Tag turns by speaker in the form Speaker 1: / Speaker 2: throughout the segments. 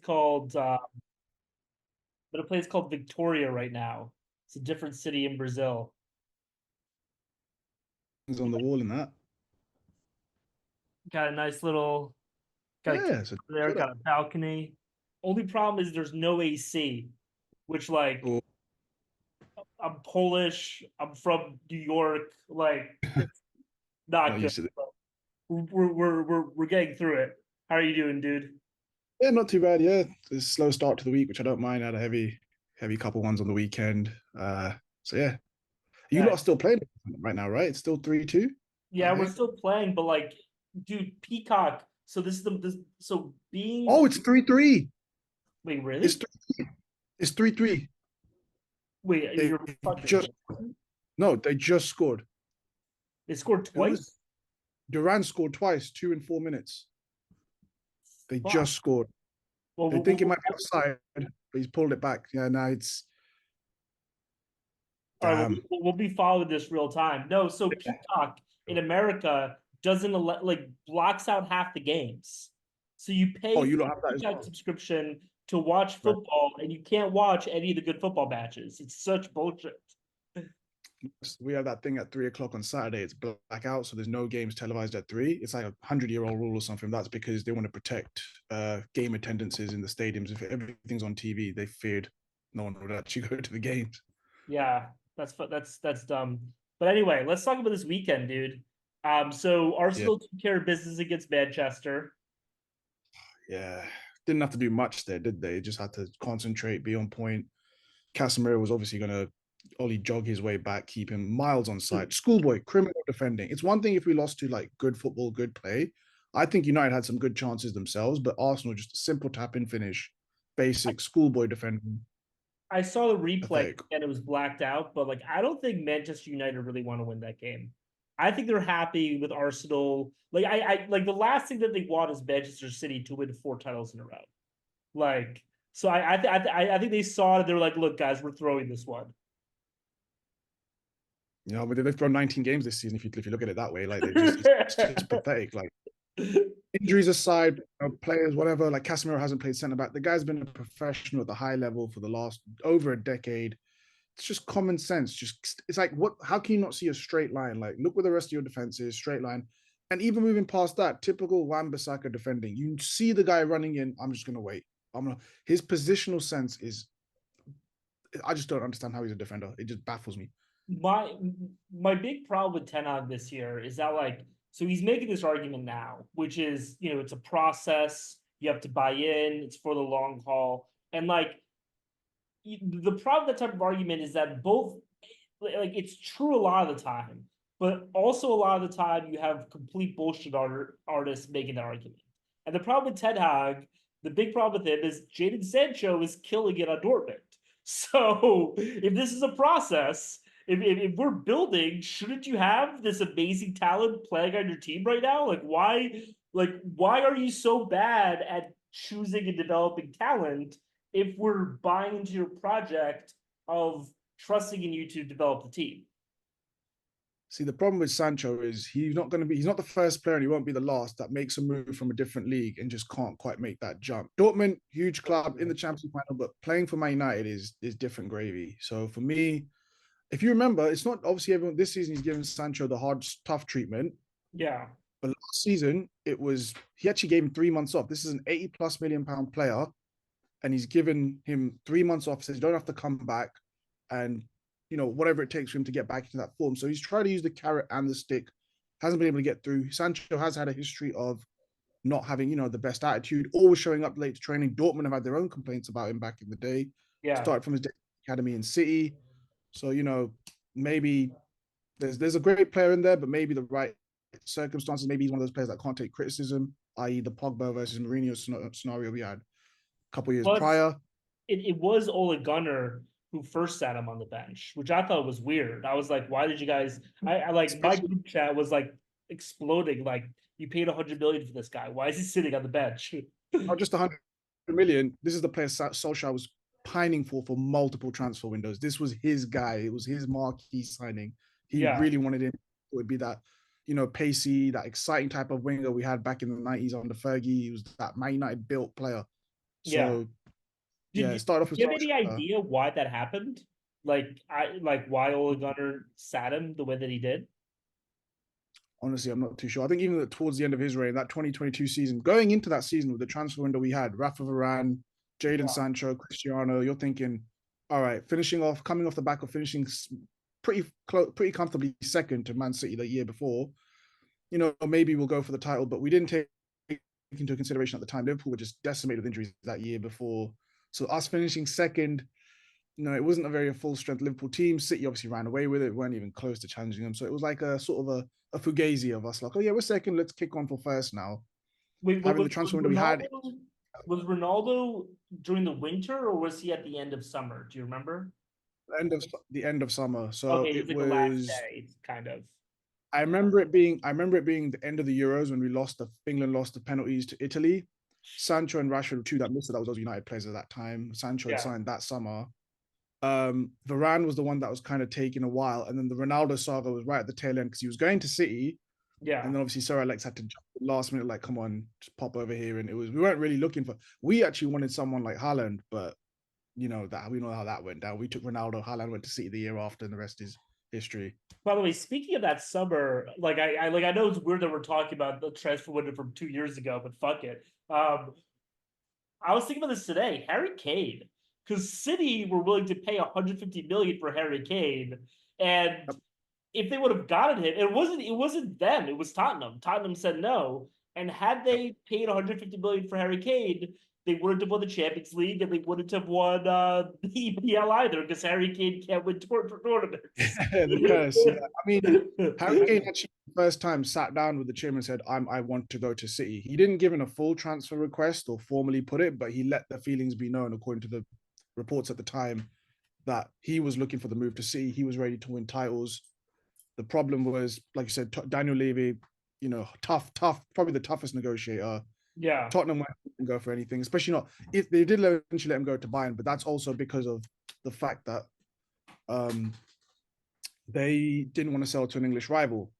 Speaker 1: called Victoria right now. It's a different city in Brazil.
Speaker 2: Things on the wall and that.
Speaker 1: Got a nice little got a
Speaker 2: Yeah, so
Speaker 1: there,
Speaker 2: saw that.
Speaker 1: got a balcony. Only problem is there's no AC, which like
Speaker 2: Or
Speaker 1: I'm Polish, I'm from New York, like it's not
Speaker 2: not
Speaker 1: good.
Speaker 2: used to it.
Speaker 1: We're getting through it. How are you doing, dude?
Speaker 2: Yeah, not too bad. Yeah, it's a slow start to the week, which I don't mind. I had a heavy couple ones on the weekend. So yeah, you
Speaker 1: Yeah,
Speaker 2: lot are still playing right now, right? It's still 3-2, I
Speaker 1: yeah, we're
Speaker 2: think.
Speaker 1: still playing, but like, dude, Peacock. So this is being
Speaker 2: Oh, it's 3-3.
Speaker 1: wait,
Speaker 2: It's
Speaker 1: really?
Speaker 2: 3 It's 3-3.
Speaker 1: Wait,
Speaker 2: They
Speaker 1: you're fucking
Speaker 2: just no, they just scored.
Speaker 1: they scored
Speaker 2: Who was
Speaker 1: twice?
Speaker 2: Duran scored twice, 2 in 4 minutes. They
Speaker 1: Fuck.
Speaker 2: just scored.
Speaker 1: Well,
Speaker 2: They think it might be offside, but he's pulled it back. Yeah, now it's
Speaker 1: all right, well,
Speaker 2: damn.
Speaker 1: we'll be following this real time. No, so Peacock in America doesn't like blocks out half the games. So you
Speaker 2: Oh,
Speaker 1: pay
Speaker 2: you
Speaker 1: for
Speaker 2: don't
Speaker 1: the
Speaker 2: have that as
Speaker 1: Peacock
Speaker 2: well.
Speaker 1: subscription to watch
Speaker 2: Right.
Speaker 1: football, and you can't watch any of the good football matches. It's such bullshit.
Speaker 2: We have that thing at 3 o'clock on Saturday. It's blackout, so there's no games televised at 3. It's like 100-year-old rule or something. That's because they want to protect game attendances in the stadiums. If everything's on TV, they feared no one would actually go to the games.
Speaker 1: Yeah, that's dumb. But anyway, let's talk about this weekend, dude. So
Speaker 2: Yeah,
Speaker 1: Arsenal took care of business against Manchester.
Speaker 2: yeah. Didn't have to do much there, did they? Just had to concentrate, be on point. Casemiro was obviously going to only jog his way back, keep him miles on side. Schoolboy, criminal defending. It's one thing if we lost to like good football, good play. I think United had some good chances themselves, but Arsenal just a simple tap in finish, basic schoolboy defending,
Speaker 1: I saw the replay
Speaker 2: pathetic.
Speaker 1: and it was blacked out, but like I don't think Manchester United really want to win that game. I think they're happy with Arsenal. Like I like the last thing that they want is Manchester City to win 4 titles in a row. Like so, I think they saw it. And they were like, "Look, guys, we're throwing this one."
Speaker 2: You know, but they've thrown 19 games this season. If you look at it that way, like they just it's just pathetic. Like injuries aside, players, whatever. Like Casemiro hasn't played centre back. The guy's been a professional at the high level for the last over a decade. It's just common sense. Just it's like what? How can you not see a straight line? Like look where the rest of your defense is, straight line. And even moving past that, typical Wan-Bissaka defending. You see the guy running in. I'm just gonna wait. I'm gonna. His positional sense is. I just don't understand how he's a defender. It just baffles me.
Speaker 1: my my big problem with Ten Hag this year is that like so he's making this argument now, which is it's a process. You have to buy in. It's for the long haul, and like the problem with that type of argument is that both like it's true a lot of the time, but also a lot of the time you have complete bullshit artists making that argument. And the problem with Ten Hag, the big problem with him is Jadon Sancho is killing it on Dortmund. So if this is a process, if we're building, shouldn't you have this amazing talent playing on your team right now? Why are you so bad at choosing and developing talent if we're buying into your project of trusting in you to develop the team?
Speaker 2: See, the problem with Sancho is he's not the first player and he won't be the last that makes a move from a different league and just can't quite make that jump. Dortmund, huge club in the Champions League final, but playing for Man United is different gravy. So for me, if you remember, it's not obviously everyone this season he's giving Sancho the hard, tough treatment.
Speaker 1: Yeah,
Speaker 2: But last season, it was he actually gave him 3 months off. This is an 80 plus million pound player, and he's given him 3 months off. Says you don't have to come back, and whatever it takes for him to get back into that form. So he's tried to use the carrot and the stick. Hasn't been able to get through. Sancho has had a history of not having the best attitude, always showing up late to training. Dortmund have had their own complaints about him back in the day.
Speaker 1: yeah.
Speaker 2: Started from his academy in City, so maybe there's a great player in there, but maybe the right circumstances. Maybe he's one of those players that can't take criticism, i.e., the Pogba versus Mourinho scenario we had a couple of years
Speaker 1: Plus,
Speaker 2: prior.
Speaker 1: it was Ole Gunnar who first sat him on the bench, which I thought was weird. I was like, why did you guys? I like my
Speaker 2: Especially
Speaker 1: group chat was like exploding. Like, you paid 100 million for this guy. Why is he sitting on the bench?
Speaker 2: not just 100 million. This is the player Solskjaer was pining for multiple transfer windows. This was his guy. It was his marquee signing. He
Speaker 1: Yeah,
Speaker 2: really wanted him. It would be that, pacey, that exciting type of winger we had back in the 90s under Fergie. He was that Man United built player.
Speaker 1: Yeah.
Speaker 2: So
Speaker 1: Did
Speaker 2: yeah, it
Speaker 1: you,
Speaker 2: started off with
Speaker 1: you have any
Speaker 2: Solskjaer.
Speaker 1: idea why that happened? Like why Ole Gunnar sat him the way that he did?
Speaker 2: Honestly, I'm not too sure. I think even towards the end of his reign, that 2022 season, going into that season with the transfer window we had, Rafa Varane, Jadon
Speaker 1: Yeah.
Speaker 2: Sancho, Cristiano, you're thinking, all right, finishing off, coming off the back of finishing pretty close, pretty comfortably second to Man City the year before. Maybe we'll go for the title, but we didn't take into consideration at the time. Liverpool were just decimated with injuries that year before. So us finishing second, it wasn't a very full strength Liverpool team. City obviously ran away with it, weren't even close to challenging them. So it was like a sort of a fugazi of us, like, oh yeah, we're second, let's kick on for first now.
Speaker 1: Wait,
Speaker 2: Having the transfer window we had,
Speaker 1: Was Ronaldo during the winter or was he at the end of summer? Do you remember?
Speaker 2: the end of summer. So
Speaker 1: Okay,
Speaker 2: it
Speaker 1: he's like the last
Speaker 2: was
Speaker 1: day, kind of.
Speaker 2: I remember it being the end of the Euros when England lost the penalties to Italy. Sancho and Rashford were two that missed it. That was those United players at that time. Sancho had
Speaker 1: Yeah,
Speaker 2: signed that summer. Varane was the one that was kind of taking a while, and then the Ronaldo saga was right at the tail end because he was going to City, and
Speaker 1: yeah.
Speaker 2: then obviously Sir Alex had to jump last minute, like, come on, just pop over here, and we weren't really looking for. We actually wanted someone like Haaland, but that we know how that went down. We took Ronaldo, Haaland went to City the year after, and the rest is history.
Speaker 1: By the way, speaking of that summer, I know it's weird that we're talking about the transfer window from 2 years ago, but fuck it. I was thinking about this today. Harry Kane, because City were willing to pay 150 million for Harry Kane, and if they would have gotten him, it wasn't them. It was Tottenham. Tottenham said no, and had they paid 150 million for Harry Kane, they wouldn't have won the Champions League, and they wouldn't have won the EPL either, because Harry Kane can't win tournaments.
Speaker 2: The curse, yeah. I mean, Harry Kane actually first time sat down with the chairman and said, I want to go to City. He didn't give in a full transfer request or formally put it, but he let the feelings be known, according to the reports at the time, that he was looking for the move to City. He was ready to win titles. The problem was, like you said, Daniel Levy, tough, probably the toughest negotiator.
Speaker 1: Yeah,
Speaker 2: Tottenham won't go for anything, especially not if they did eventually let him go to Bayern, but that's also because of the fact that um, they didn't want to sell to an English rival.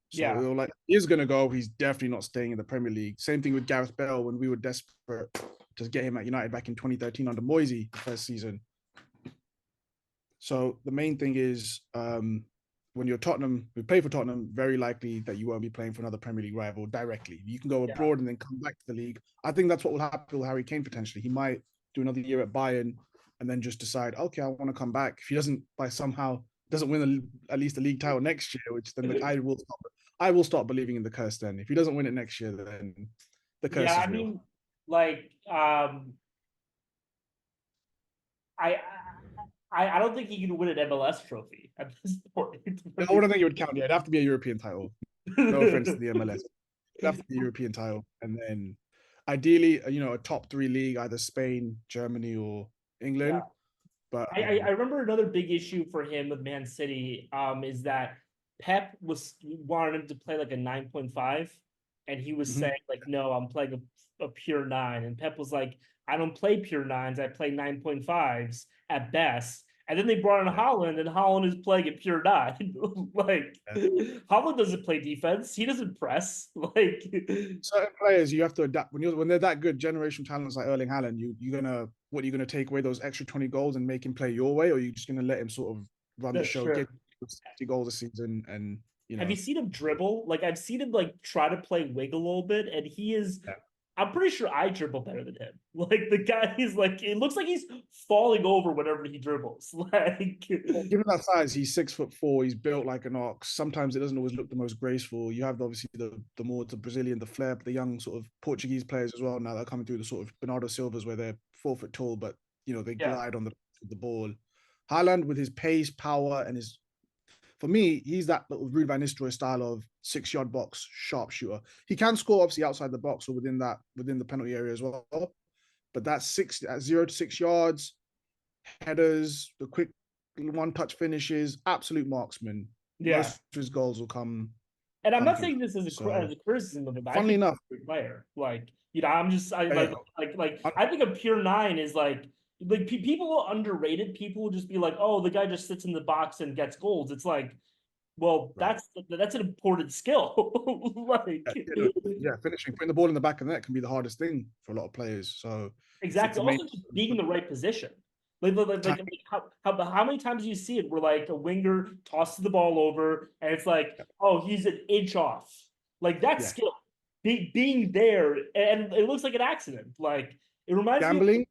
Speaker 2: So
Speaker 1: yeah.
Speaker 2: they were like, he's going to go. He's definitely not staying in the Premier League. Same thing with Gareth Bale when we were desperate to get him at United back in 2013 under Moisey, the first season. So the main thing is when you're Tottenham, we play for Tottenham, very likely that you won't be playing for another Premier League rival directly. You can go
Speaker 1: Yeah.
Speaker 2: abroad and then come back to the league. I think that's what will happen with Harry Kane potentially. He might do another year at Bayern and then just decide, okay, I want to come back. If he doesn't win at least the league title next year, which then I will start believing in the curse. Then if he doesn't win it next year, then the
Speaker 1: Yeah,
Speaker 2: curse is
Speaker 1: I
Speaker 2: real.
Speaker 1: mean, like, I, I don't think he can win an MLS trophy at this point.
Speaker 2: I wouldn't think it would count. Yeah, it'd have to be a European title. No offense to the MLS. It'd have to be a European title. And then ideally, a top three league, either Spain, Germany, or
Speaker 1: Yeah.
Speaker 2: England. But
Speaker 1: I remember another big issue for him with Man City is that Pep was wanted him to play like a 9.5, and he was
Speaker 2: mhm.
Speaker 1: saying like, no, I'm playing a pure nine, and Pep was like, I don't play pure nines, I play 9.5s at best. And then they brought in
Speaker 2: Yeah,
Speaker 1: Holland, and Holland is playing a pure nine. Like
Speaker 2: yeah.
Speaker 1: Holland doesn't play defense; he doesn't press. Like
Speaker 2: Certain players you have to adapt when they're that good, generation talents like Erling Haaland. Are you gonna take away those extra 20 goals and make him play your way, or are you just gonna let him sort of run the
Speaker 1: that's
Speaker 2: show,
Speaker 1: true.
Speaker 2: get 60 goals a season, and
Speaker 1: Have you seen him dribble? Like I've seen him like try to play wing a little bit, and he is.
Speaker 2: yeah.
Speaker 1: I'm pretty sure I dribble better than him. Like the guy is like, it looks like he's falling over whenever he dribbles. Like,
Speaker 2: Well, given that size, he's 6'4". He's built like an ox. Sometimes it doesn't always look the most graceful. You have obviously the more the Brazilian, the flair, but the young sort of Portuguese players as well now that are coming through the sort of Bernardo Silvas where they're 4 foot tall, but they
Speaker 1: yeah,
Speaker 2: glide on the ball. Haaland with his pace, power, and for me, he's that little Ruud van Nistelrooy style of 6 yard box sharpshooter. He can score obviously outside the box or within the penalty area as well. But that's at 0 to 6 yards, headers, the quick one touch finishes, absolute marksman.
Speaker 1: yeah.
Speaker 2: Most of his goals will come
Speaker 1: And I'm
Speaker 2: come
Speaker 1: not
Speaker 2: through.
Speaker 1: saying this as
Speaker 2: So,
Speaker 1: a criticism of him. I
Speaker 2: funnily
Speaker 1: think
Speaker 2: enough,
Speaker 1: he's a great player. Like, I'm just I
Speaker 2: yeah,
Speaker 1: like
Speaker 2: I,
Speaker 1: I think a pure nine is like people underrated. People will just be like, oh, the guy just sits in the box and gets goals. It's like Well,
Speaker 2: Right.
Speaker 1: that's an important skill. Like
Speaker 2: Yeah, finishing, putting the ball in the back of the net can be the hardest thing for a lot of players. So it's
Speaker 1: exactly.
Speaker 2: the main
Speaker 1: Also, just being in the right position. Like
Speaker 2: time.
Speaker 1: how many times do you see it where like a winger tosses the ball over and it's like, oh, he's an inch off. Like that
Speaker 2: Yeah,
Speaker 1: skill, being there, and it looks like an accident. Like it reminds me of.
Speaker 2: gambling.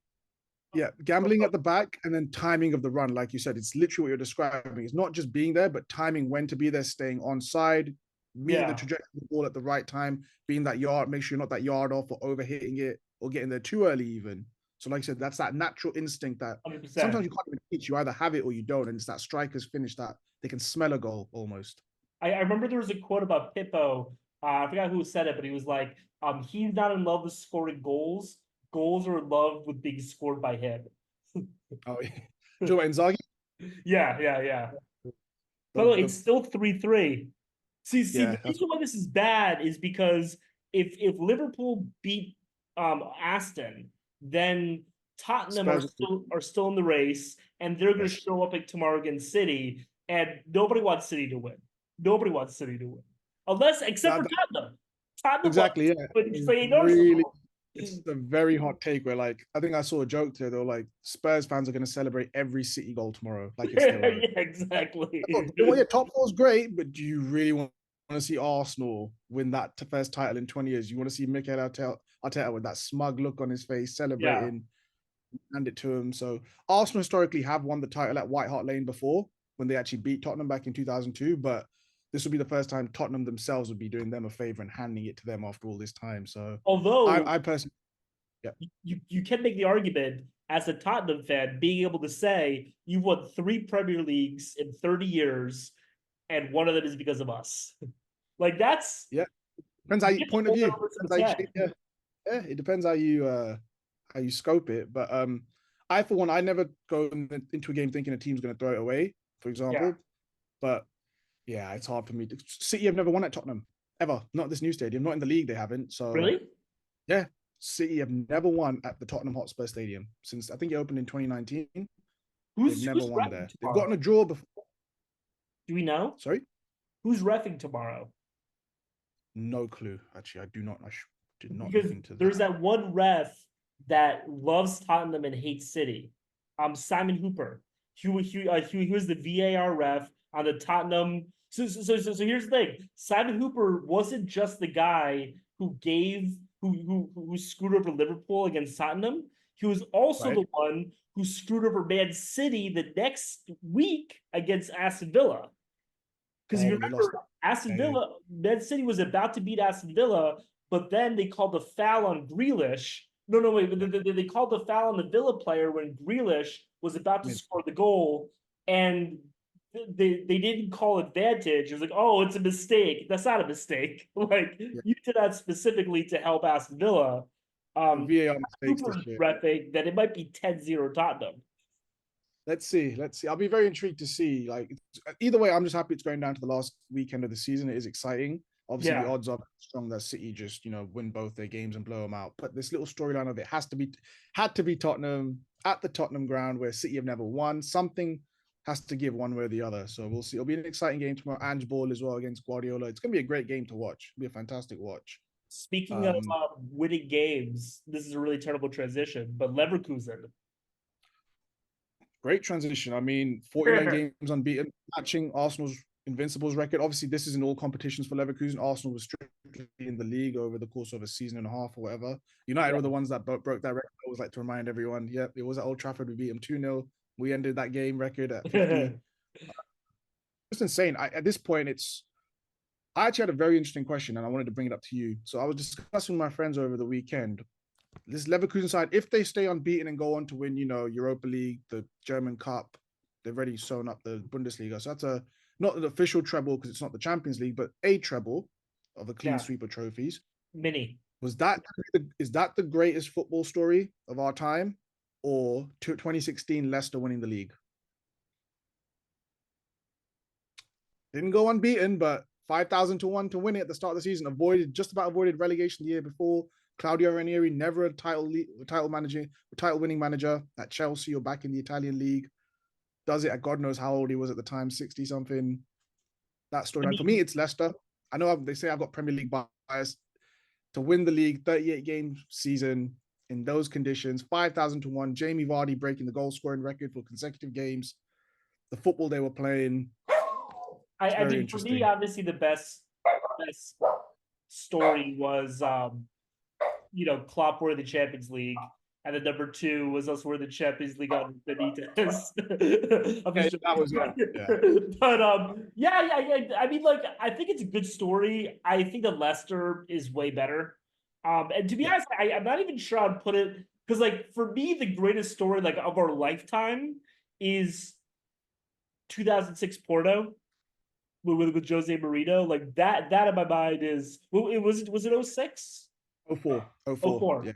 Speaker 2: Yeah, gambling at the back and then timing of the run, like you said, it's literally what you're describing. It's not just being there, but timing when to be there, staying on side, meeting the
Speaker 1: Yeah,
Speaker 2: trajectory of the ball at the right time, being that yard, make sure you're not that yard off or overhitting it or getting there too early, even. So, like I said, that's that natural instinct that
Speaker 1: 100%.
Speaker 2: sometimes you can't even teach. You either have it or you don't. And it's that strikers finish that they can smell a goal almost.
Speaker 1: I remember there was a quote about Pippo. I forgot who said it, but he was like, he's not in love with scoring goals. Goals are in love with being scored by him.
Speaker 2: Oh, yeah. Joe Inzaghi?
Speaker 1: Yeah, yeah, yeah. By the way,
Speaker 2: The,
Speaker 1: it's still 3-3. See, the
Speaker 2: yeah, that's
Speaker 1: reason why this is bad is because if Liverpool beat Aston, then Tottenham
Speaker 2: Spurs.
Speaker 1: are still in the race, and they're going to
Speaker 2: Yes.
Speaker 1: show up at tomorrow against City, and nobody wants City to win. Nobody wants City to win, unless except for
Speaker 2: That,
Speaker 1: Tottenham. Tottenham
Speaker 2: exactly.
Speaker 1: wants,
Speaker 2: Yeah.
Speaker 1: but
Speaker 2: It's
Speaker 1: they know
Speaker 2: really
Speaker 1: so.
Speaker 2: it's a very hot take where like I think I saw a joke today. They were like Spurs fans are going to celebrate every City goal tomorrow like it's their own.
Speaker 1: Yeah, exactly.
Speaker 2: Well, yeah, top four is great, but do you really want to see Arsenal win that first title in 20 years? You want to see Mikel Arteta with that smug look on his face
Speaker 1: Yeah.
Speaker 2: celebrating, hand it to him. So Arsenal historically have won the title at White Hart Lane before when they actually beat Tottenham back in 2002, but this would be the first time Tottenham themselves would be doing them a favor and handing it to them after all this time. So
Speaker 1: Although
Speaker 2: I personally, yeah,
Speaker 1: you can make the argument as a Tottenham fan, being able to say you've won 3 Premier Leagues in 30 years, and one of them is because of us. Like that's
Speaker 2: yeah, depends how
Speaker 1: you
Speaker 2: you
Speaker 1: get to
Speaker 2: point of
Speaker 1: hold that
Speaker 2: view.
Speaker 1: over
Speaker 2: Depends
Speaker 1: someone's
Speaker 2: how you
Speaker 1: head.
Speaker 2: shape, yeah, yeah. It depends how you scope it. But I for one, I never go into a game thinking a team's going to throw it away, for
Speaker 1: Yeah.
Speaker 2: example. But yeah, it's hard for me. City have never won at Tottenham ever. Not this new stadium. Not in the league. They haven't. So
Speaker 1: Really?
Speaker 2: yeah, City have never won at the Tottenham Hotspur Stadium since I think it opened in 2019. They've never
Speaker 1: Who's
Speaker 2: won
Speaker 1: refing
Speaker 2: there. They've gotten
Speaker 1: tomorrow?
Speaker 2: a draw before.
Speaker 1: Do we know?
Speaker 2: Sorry,
Speaker 1: Who's refing tomorrow?
Speaker 2: no clue. Actually, I do not. Did not
Speaker 1: Because
Speaker 2: look into
Speaker 1: there's
Speaker 2: that.
Speaker 1: that one ref that loves Tottenham and hates City. Simon Hooper. He was the VAR ref on the Tottenham. So here's the thing: Simon Hooper wasn't just the guy who gave who screwed over Liverpool against Tottenham. He was also
Speaker 2: Right?
Speaker 1: the one who screwed over Man City the next week against Aston Villa. Because
Speaker 2: Oh,
Speaker 1: you
Speaker 2: when they lost.
Speaker 1: remember, Aston
Speaker 2: Yeah,
Speaker 1: Villa, Man City was about to beat Aston Villa, but then they called the foul on Grealish. No, no, wait.
Speaker 2: yeah.
Speaker 1: They called the foul on the Villa player when Grealish was about to
Speaker 2: Mid.
Speaker 1: score the goal, and they didn't call advantage. It was like, oh, it's a mistake. That's not a mistake. Like
Speaker 2: Yeah.
Speaker 1: you did that specifically to help Aston Villa.
Speaker 2: VAR mistakes
Speaker 1: Super
Speaker 2: this year.
Speaker 1: refing that it might be 10-0 Tottenham.
Speaker 2: Let's see. Let's see. I'll be very intrigued to see. Like either way, I'm just happy it's going down to the last weekend of the season. It is exciting. Obviously, the
Speaker 1: Yeah.
Speaker 2: odds are strong that City just win both their games and blow them out. But this little storyline of it had to be Tottenham at the Tottenham ground where City have never won. Something has to give one way or the other. So we'll see. It'll be an exciting game tomorrow. Ange Ball as well against Guardiola. It's going to be a great game to watch. It'll be a fantastic watch.
Speaker 1: Speaking of
Speaker 2: Um,
Speaker 1: winning games, this is a really terrible transition, but Leverkusen.
Speaker 2: Great transition. I mean, 49 games unbeaten, matching Arsenal's Invincibles record. Obviously, this is in all competitions for Leverkusen. Arsenal was strictly in the league over the course of a season and a half or whatever. United were the ones that broke that record. I always like to remind everyone, yep, it was at Old Trafford. We beat them 2-0. We ended that game record at 50. Just insane. At this point, I actually had a very interesting question and I wanted to bring it up to you. So I was discussing with my friends over the weekend this Leverkusen side, if they stay unbeaten and go on to win, Europa League, the German Cup, they've already sewn up the Bundesliga. So that's not an official treble because it's not the Champions League, but a treble of a clean
Speaker 1: Yeah,
Speaker 2: sweep of trophies.
Speaker 1: mini.
Speaker 2: Is that the greatest football story of our time, or 2016 Leicester winning the league? Didn't go unbeaten, but 5,000 to 1 to win it at the start of the season. Just about avoided relegation the year before. Claudio Ranieri, never a title winning manager at Chelsea or back in the Italian league. Does it at God knows how old he was at the time, 60 something. That
Speaker 1: I
Speaker 2: storyline for me,
Speaker 1: mean,
Speaker 2: it's Leicester. I know they say I've got Premier League bias to win the league, 38 game season in those conditions, 5,000 to 1. Jamie Vardy breaking the goal scoring record for consecutive games. The football they were playing, it's
Speaker 1: I
Speaker 2: very
Speaker 1: mean, for me,
Speaker 2: interesting.
Speaker 1: obviously the best story was Klopp were the Champions League. And then number two was us were the Champions League on Benitez. I'm
Speaker 2: Yeah,
Speaker 1: just
Speaker 2: that
Speaker 1: joking.
Speaker 2: was yeah.
Speaker 1: But yeah. I mean, like, I think it's a good story. I think that Leicester is way better. And to be
Speaker 2: Yeah.
Speaker 1: honest, I'm not even sure I'd put it because, like, for me, the greatest story like of our lifetime is 2006 Porto with Jose Mourinho. Like that in my mind is well, it 06?
Speaker 2: 04. Oh
Speaker 1: Oh
Speaker 2: 04.
Speaker 1: four.
Speaker 2: Yeah.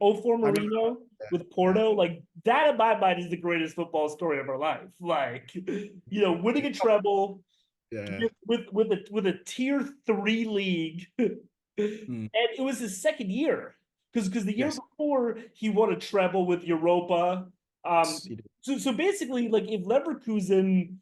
Speaker 1: Oh 04
Speaker 2: I remember.
Speaker 1: Mourinho with
Speaker 2: Yeah.
Speaker 1: Porto, like that in my mind is the greatest football story of our life. Like, winning a treble
Speaker 2: Yeah.
Speaker 1: with a tier 3 league, and
Speaker 2: Mm.
Speaker 1: it was his second year because the year
Speaker 2: Yes.
Speaker 1: before he won a treble with Europa. Um,
Speaker 2: He did.
Speaker 1: so basically, like if Leverkusen,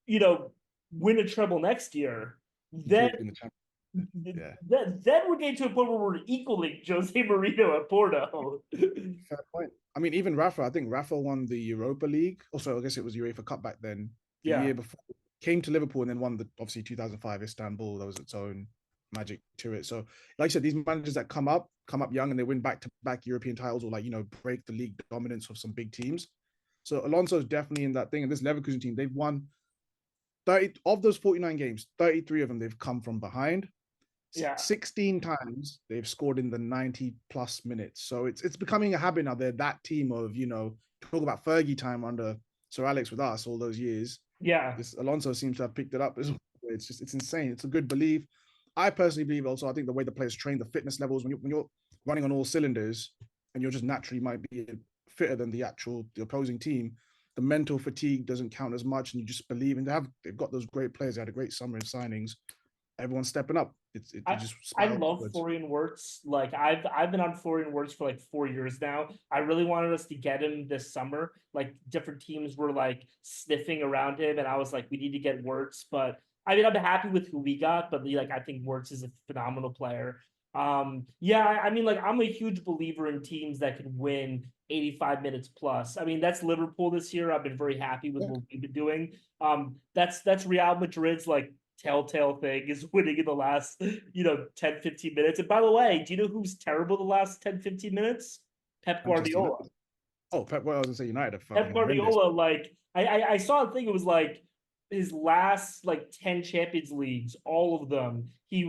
Speaker 1: you know, win a treble next year, then
Speaker 2: Including the champion. Yeah.
Speaker 1: then we're getting to a point where we're equaling Jose Mourinho at Porto.
Speaker 2: Fair point. I mean, even Rafa, I think Rafa won the Europa League. Also, I guess it was UEFA Cup back then. The
Speaker 1: Yeah,
Speaker 2: year before, came to Liverpool and then won the obviously 2005 Istanbul. There was its own magic to it. So, like I said, these managers that come up young and they win back to back European titles or like break the league dominance of some big teams. So Alonso's definitely in that thing. And this Leverkusen team, they've won 30 of those 49 games. 33 of them they've come from behind.
Speaker 1: yeah,
Speaker 2: 16 times they've scored in the 90 plus minutes. So it's becoming a habit now. They're that team of, talk about Fergie time under Sir Alex with us all those years.
Speaker 1: yeah.
Speaker 2: This Alonso seems to have picked it up as well. It's insane. It's a good belief. I personally believe also, I think the way the players train, the fitness levels, when you're running on all cylinders and you're just naturally might be fitter than the opposing team, the mental fatigue doesn't count as much and you just believe, and they've got those great players. They had a great summer of signings. Everyone's stepping up. It
Speaker 1: I
Speaker 2: just
Speaker 1: I
Speaker 2: spirals
Speaker 1: love
Speaker 2: upwards.
Speaker 1: Florian Wirtz. Like I've been on Florian Wirtz for like 4 years now. I really wanted us to get him this summer. Like different teams were like sniffing around him, and I was like, we need to get Wirtz. But I mean, I'm happy with who we got. But like, I think Wirtz is a phenomenal player. Yeah, I mean, like I'm a huge believer in teams that can win 85 minutes plus. I mean, that's Liverpool this year. I've been very happy with
Speaker 2: Yeah.
Speaker 1: what we've been doing. That's Real Madrid's like telltale thing is winning in the last 10 15 minutes. And by the way, do you know who's terrible the last 10 15 minutes? Pep
Speaker 2: Manchester
Speaker 1: Guardiola.
Speaker 2: United. Oh, Pep. Well, I was gonna say United are
Speaker 1: Pep
Speaker 2: fucking horrendous.
Speaker 1: Guardiola, like I saw a thing. It was like his last like 10 Champions Leagues, all of them. He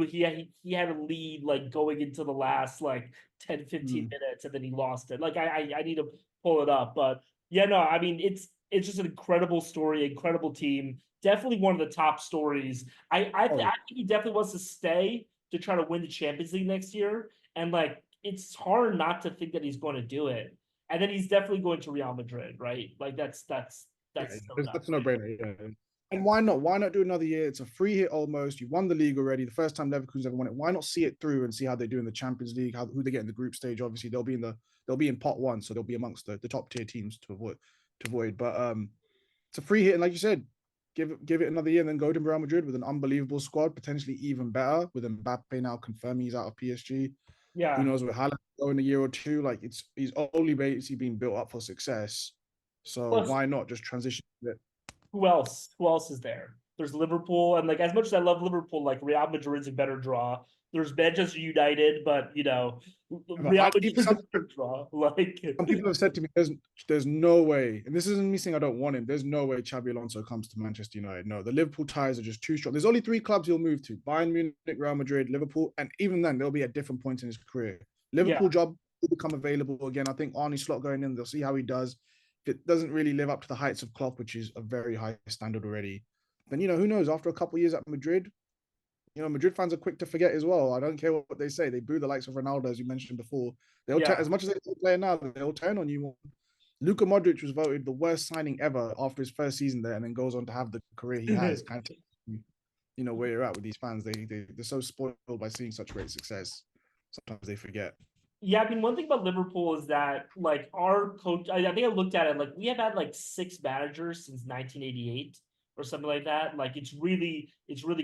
Speaker 1: had a lead like going into the last like 10 15
Speaker 2: Mm.
Speaker 1: minutes, and then he lost it. Like I need to pull it up, but yeah, no, I mean it's just an incredible story, incredible team. Definitely one of the top stories.
Speaker 2: Oh
Speaker 1: I
Speaker 2: yeah.
Speaker 1: think he definitely wants to stay to try to win the Champions League next year, and like it's hard not to think that he's going to do it, and then he's definitely going to Real Madrid, right? Like
Speaker 2: Yeah,
Speaker 1: that's so done.
Speaker 2: that's a no-brainer. Yeah. And why not? Why not do another year? It's a free hit almost. You won the league already. The first time Leverkusen ever won it. Why not see it through and see how they do in the Champions League? Who they get in the group stage? Obviously, they'll be in pot one, so they'll be amongst the top tier teams to avoid. But it's a free hit, and like you said, give it another year, and then go to Real Madrid with an unbelievable squad, potentially even better with Mbappe now confirming he's out of PSG. Who
Speaker 1: Yeah.
Speaker 2: knows where Haaland will go in a year or two? Like he's only basically being built up for success. So
Speaker 1: Plus,
Speaker 2: why not just transition it?
Speaker 1: who else? Who else is there? There's Liverpool, and like as much as I love Liverpool, like Real Madrid's a better draw. There's Manchester United, but Real
Speaker 2: I
Speaker 1: Madrid's a
Speaker 2: some
Speaker 1: better draw. Like,
Speaker 2: some people have said to me, there's no way, and this isn't me saying I don't want him. There's no way Xabi Alonso comes to Manchester United. No, the Liverpool ties are just too strong. There's only three clubs he'll move to: Bayern Munich, Real Madrid, Liverpool, and even then they'll be at different points in his career.
Speaker 1: yeah,
Speaker 2: Liverpool job will become available again. I think Arnie Slot going in, they'll see how he does. If it doesn't really live up to the heights of Klopp, which is a very high standard already, then who knows? After a couple of years at Madrid, Madrid fans are quick to forget as well. I don't care what they say. They boo the likes of Ronaldo, as you mentioned before. They'll turn
Speaker 1: yeah.
Speaker 2: as much as they play now. They'll turn on you. Luka Modric was voted the worst signing ever after his first season there, and then goes on to have the career he has. Kind of, where you're at with these fans. They're so spoiled by seeing such great success. Sometimes they forget.
Speaker 1: Yeah, I mean, one thing about Liverpool is that like our coach, I think I looked at it like we have had like 6 managers since 1988. or something like that. Like it's really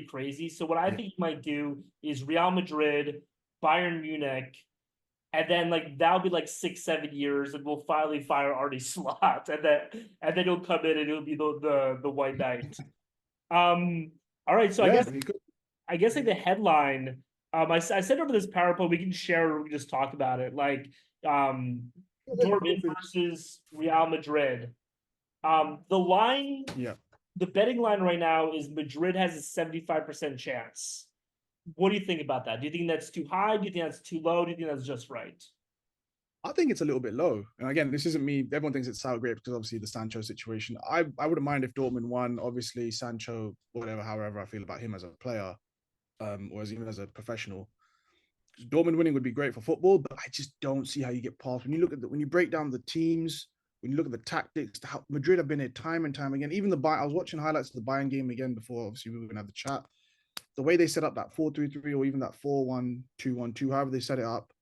Speaker 1: crazy. So what I
Speaker 2: Yeah.
Speaker 1: think he might do is Real Madrid, Bayern Munich, and then like that'll be like 6 7 years, and we'll finally fire Artie Slot, and then he'll come in and he'll be the White Knight. All right, so
Speaker 2: Yeah, he could.
Speaker 1: I guess like the headline, I sent over this PowerPoint. We can share. Or we can just talk about it. Like, Dortmund versus Real Madrid. The line,
Speaker 2: Yeah.
Speaker 1: the betting line right now is Madrid has a 75% chance. What do you think about that? Do you think that's too high? Do you think that's too low? Do you think that's just right?
Speaker 2: I think it's a little bit low. And again, this isn't me. Everyone thinks it's sour grapes because obviously the Sancho situation. I wouldn't mind if Dortmund won. Obviously, Sancho, whatever, however I feel about him as a player, or as even as a professional. Dortmund winning would be great for football, but I just don't see how you get past when you look at when you break down the teams, when you look at the tactics. How Madrid have been here time and time again. Even the I was watching highlights of the Bayern game again before. Obviously, we were gonna have the chat. The way they set up that 4-3-3 or even that 4-1-2-1-2, however they set it up,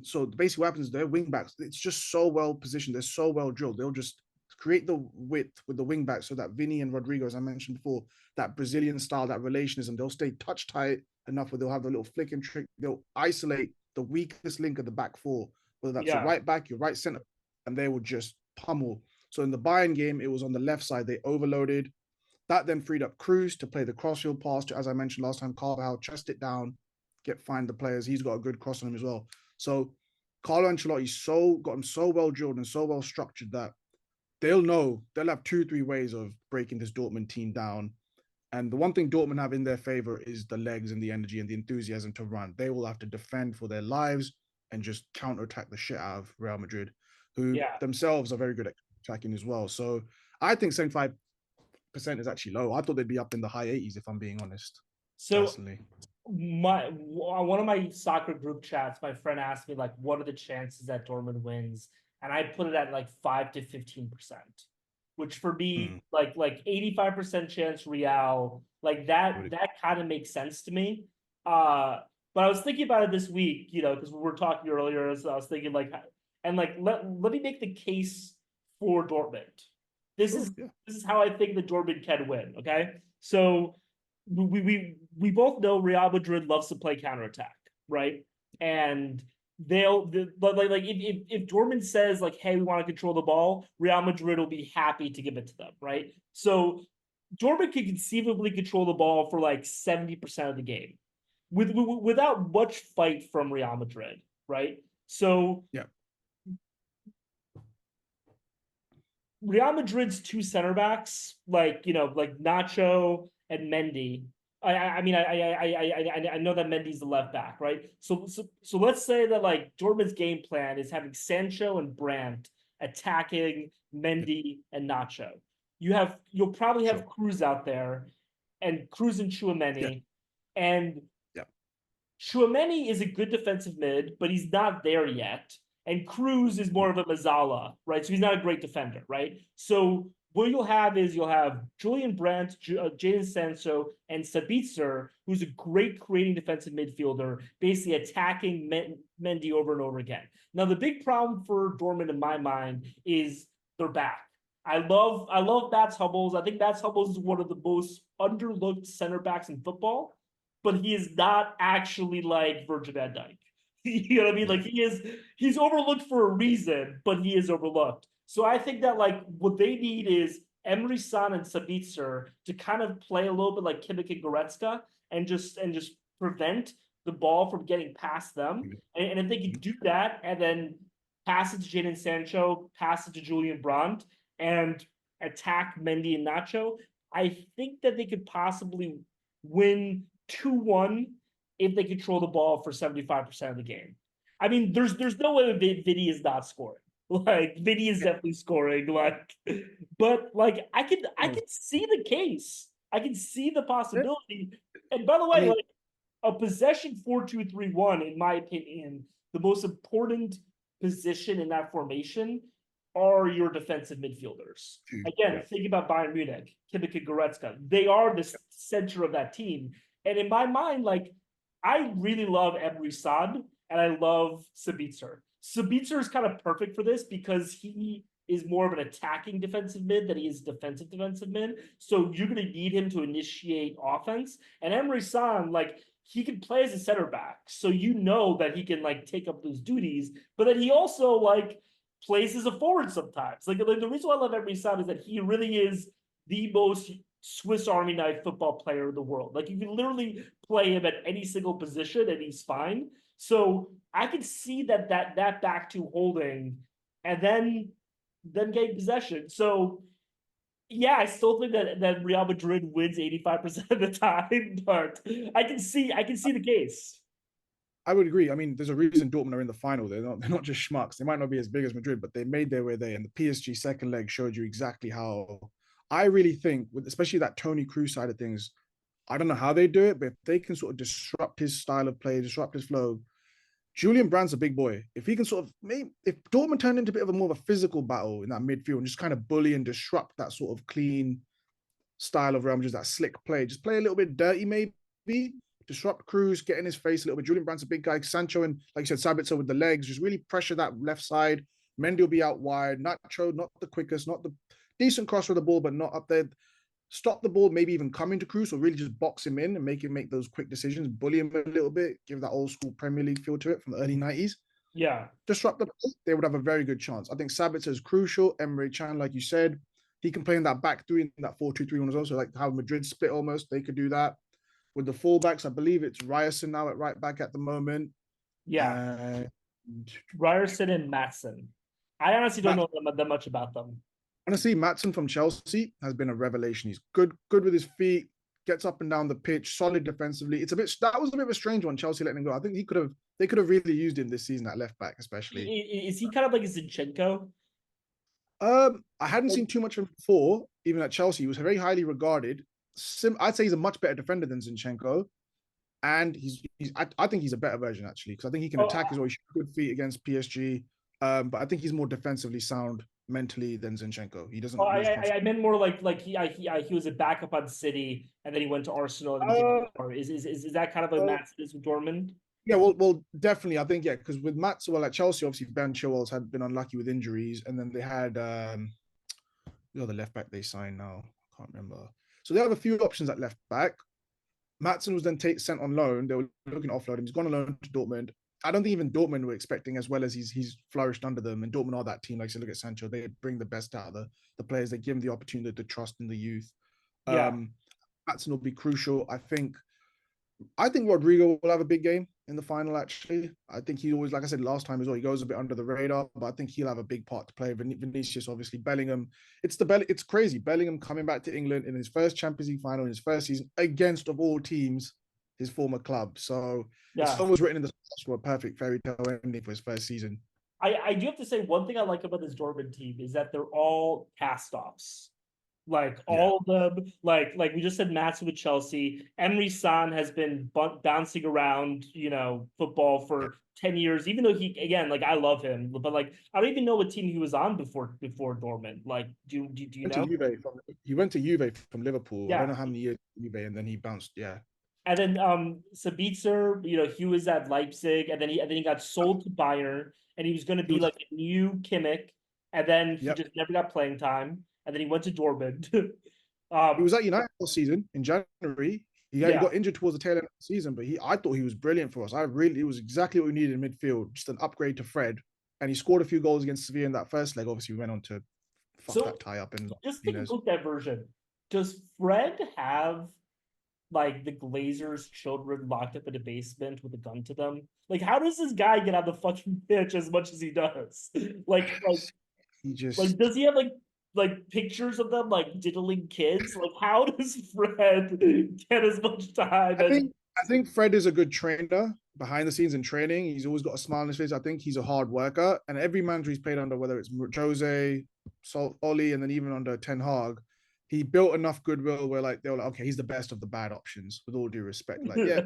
Speaker 2: so basically what happens is their wing backs, it's just so well positioned, they're so well drilled. They'll just create the width with the wing backs so that Vinny and Rodrigo, as I mentioned before, that Brazilian style, that relationism, they'll stay touch tight enough where they'll have the little flick and trick. They'll isolate the weakest link of the back four, whether that's a
Speaker 1: Yeah,
Speaker 2: right back, your right center, and they will just pummel. So in the Bayern game, it was on the left side. They overloaded. That then freed up Cruz to play the crossfield pass to, as I mentioned last time, Carvajal, chest it down, find the players. He's got a good cross on him as well. So Carlo Ancelotti's got him so well drilled and so well structured that they'll have 2 3 ways of breaking this Dortmund team down. And the one thing Dortmund have in their favor is the legs and the energy and the enthusiasm to run. They will have to defend for their lives and just counterattack the shit out of Real Madrid, who
Speaker 1: yeah.
Speaker 2: themselves are very good at attacking as well. So I think 75% is actually low. I thought they'd be up in the high 80s if I'm being honest,
Speaker 1: So
Speaker 2: personally.
Speaker 1: my one of my soccer group chats, my friend asked me like, what are the chances that Dortmund wins? And I put it at like 5 to 15%, which for me,
Speaker 2: Mm.
Speaker 1: like 85% chance Real, like that kind of makes sense to me. Uh, but I was thinking about it this week, because we were talking earlier, so I was thinking like, and like let me make the case for Dortmund. This
Speaker 2: Sure,
Speaker 1: is
Speaker 2: yeah.
Speaker 1: this is how I think the Dortmund can win. Okay, so we both know Real Madrid loves to play counterattack, right? And like if Dortmund says like, hey, we want to control the ball, Real Madrid will be happy to give it to them, right? So Dortmund can conceivably control the ball for like 70% of the game without much fight from Real Madrid, right? So
Speaker 2: Yeah.
Speaker 1: Real Madrid's two center backs, like like Nacho and Mendy. I mean, I know that Mendy's the left back, right? So let's say that like Dortmund's game plan is having Sancho and Brandt attacking
Speaker 2: Yeah.
Speaker 1: Mendy and Nacho. You'll probably have
Speaker 2: Sure.
Speaker 1: Cruz out there, and Cruz and
Speaker 2: Yeah.
Speaker 1: Chouameni, and
Speaker 2: Yeah.
Speaker 1: Chouameni is a good defensive mid, but he's not there yet. And Cruz is more of a Mazzala, right? So he's not a great defender, right? So what you'll have Julian Brandt, Jadon Sancho, and Sabitzer, who's a great creating defensive midfielder, basically attacking Mendy over and over again. Now the big problem for Dortmund in my mind is their back. I love Mats Hummels. I think Mats Hummels is one of the most underlooked center backs in football, but he is not actually like Virgil van Dijk. You know what I mean?
Speaker 2: Yeah.
Speaker 1: Like he's overlooked for a reason, but he is overlooked. So I think that like what they need is Emery San and Sabitzer to kind of play a little bit like Kimmich and Goretzka and just prevent the ball from getting past them. And if they could do that and then pass it to Jadon Sancho, pass it to Julian Brandt, and attack Mendy and Nacho, I think that they could possibly win 2-1 if they control the ball for 75% of the game. I mean, there's no way Vinny is not scoring. Like Vinny is
Speaker 2: Yeah.
Speaker 1: definitely scoring. Like, but like I
Speaker 2: No.
Speaker 1: can see the case. I can see the
Speaker 2: Yeah.
Speaker 1: possibility. And by the
Speaker 2: I
Speaker 1: way,
Speaker 2: mean,
Speaker 1: like a possession 4-2-3-1, in my opinion, the most important position in that formation are your defensive midfielders. Again,
Speaker 2: yeah.
Speaker 1: think about Bayern Munich, Kimmich and Goretzka. They are the center of that team. And in my mind, like I really love Emre Sad and I love Sabitzer. Sabitzer is kind of perfect for this because is more of an attacking defensive mid than he is defensive mid. So you're going to need him to initiate offense. And Emery San, like, he can play as a center back. So you know that he can like take up those duties, but then he also like plays as a forward sometimes. Like the reason why I love Emery San is that he really is the most Swiss Army knife football player in the world. Like you can literally play him at any single position and he's fine. So I could see that back to holding and then getting possession. So yeah, I still think that Real Madrid wins 85% of the time, but I can see the case.
Speaker 2: I would agree. I mean, there's a reason Dortmund are in the final. They're not just schmucks. They might not be as big as Madrid, but they made their way there. And the PSG second leg showed you exactly how. I really think, with especially that Tony Cruz side of things, I don't know how they do it, but if they can sort of disrupt his style of play, disrupt his flow, Julian Brandt's a big boy. If he can sort of maybe if Dortmund turned into a bit of a more of a physical battle in that midfield and just kind of bully and disrupt that sort of clean style of Real Madrid, that slick play, just play a little bit dirty, maybe disrupt Cruz, get in his face a little bit. Julian Brandt's a big guy. Sancho and like you said, Sabitzer with the legs, just really pressure that left side. Mendy will be out wide. Nacho, not the quickest, not the decent cross for the ball, but not up there. Stop the ball, maybe even come into Cruz or really just box him in and make him make those quick decisions, bully him a little bit, give that old school Premier League feel to it from the early 90s.
Speaker 1: Yeah,
Speaker 2: Disrupt the play, they would have a very good chance. I think Sabitzer is crucial. Emre Can, like you said, he can play in that back three, in that 4-2-3-1 as well. So like how Madrid split almost, they could do that. With the fullbacks, I believe it's Ryerson now at right back at the moment.
Speaker 1: yeah.
Speaker 2: And
Speaker 1: Ryerson and Matson. I honestly don't
Speaker 2: Matt,
Speaker 1: know that much about them.
Speaker 2: honestly, Matson from Chelsea has been a revelation. He's good with his feet, gets up and down the pitch, solid defensively. That was a bit of a strange one, Chelsea letting him go. I think they could have really used him this season at left back, especially.
Speaker 1: Is he kind of like a Zinchenko?
Speaker 2: I hadn't seen too much of him before, even at Chelsea. He was very highly regarded. I'd say he's a much better defender than Zinchenko. And I think he's a better version actually, because I think he can
Speaker 1: Oh,
Speaker 2: attack as well. He's good feet against PSG. But I think he's more defensively sound mentally than Zinchenko. He
Speaker 1: oh,
Speaker 2: doesn't lose
Speaker 1: I
Speaker 2: control.
Speaker 1: meant more like he was a backup on City, and then he went to Arsenal, and he did
Speaker 2: Uh,
Speaker 1: more. Is that kind of like
Speaker 2: uh,
Speaker 1: Matt is with Dortmund?
Speaker 2: yeah, well, definitely. I think, yeah, because with Maxwell at Chelsea, obviously Ben Chilwell's had been unlucky with injuries, and then they had the left back they signed now. I can't remember. So they have a few options at left back. Matson was then sent on loan. They were looking to offload him. He's gone on loan to Dortmund. I don't think even Dortmund were expecting as well as he's flourished under them. And Dortmund are that team. Like I said, look at Sancho. They bring the best out of the players. They give them the opportunity to trust in the youth.
Speaker 1: Yeah.
Speaker 2: Matson will be crucial. I think Rodrigo will have a big game in the final, actually. I think he always, like I said last time as well, he goes a bit under the radar, but I think he'll have a big part to play. Vinicius, obviously, Bellingham. It's crazy. Bellingham coming back to England in his first Champions League final in his first season against, of all teams, his former club. So it's
Speaker 1: Yeah.
Speaker 2: almost written in the stars for a perfect fairy tale ending for his first season.
Speaker 1: I do have to say one thing I like about this Dortmund team is that they're all cast offs. Like
Speaker 2: Yeah.
Speaker 1: all of them, like we just said, Mats with Chelsea. Emery San has been bouncing around, football
Speaker 2: Yeah.
Speaker 1: for 10 years. Even though he, again, like I love him, but like I don't even know what team he was on before Dortmund. Like, do you
Speaker 2: Went to
Speaker 1: know?
Speaker 2: Juve he went to Juve from Liverpool. I don't
Speaker 1: Yeah,
Speaker 2: know how many years Juve, and then he bounced. Yeah.
Speaker 1: and then Sabitzer, he was at Leipzig, and then he got sold to Bayern, and he was going to
Speaker 2: He
Speaker 1: be
Speaker 2: was
Speaker 1: like a new Kimmich, and then he
Speaker 2: Yep.
Speaker 1: just never got playing time, and then he went to Dortmund.
Speaker 2: He
Speaker 1: um,
Speaker 2: was at United all season in January. He
Speaker 1: yeah,
Speaker 2: got injured towards the tail end of the season, but I thought he was brilliant for us. It was exactly what we needed in midfield, just an upgrade to Fred. And he scored a few goals against Sevilla in that first leg. Obviously, we went on to fuck
Speaker 1: so
Speaker 2: that tie up and
Speaker 1: just think
Speaker 2: Martinez.
Speaker 1: about that version. Does Fred have like the Glazers' children locked up in a basement with a gun to them? Like, how does this guy get on the fucking pitch as much as he does? Like, like,
Speaker 2: He
Speaker 1: like,
Speaker 2: just,
Speaker 1: does he have like pictures of them like diddling kids? Like, how does Fred get as much time
Speaker 2: I
Speaker 1: as?
Speaker 2: think, I think Fred is a good trainer behind the scenes in training. He's always got a smile on his face. I think he's a hard worker, and every manager he's played under, whether it's Jose, Oli, and then even under Ten Hag, he built enough goodwill where like they were like, okay, he's the best of the bad options. With all due respect, like yeah,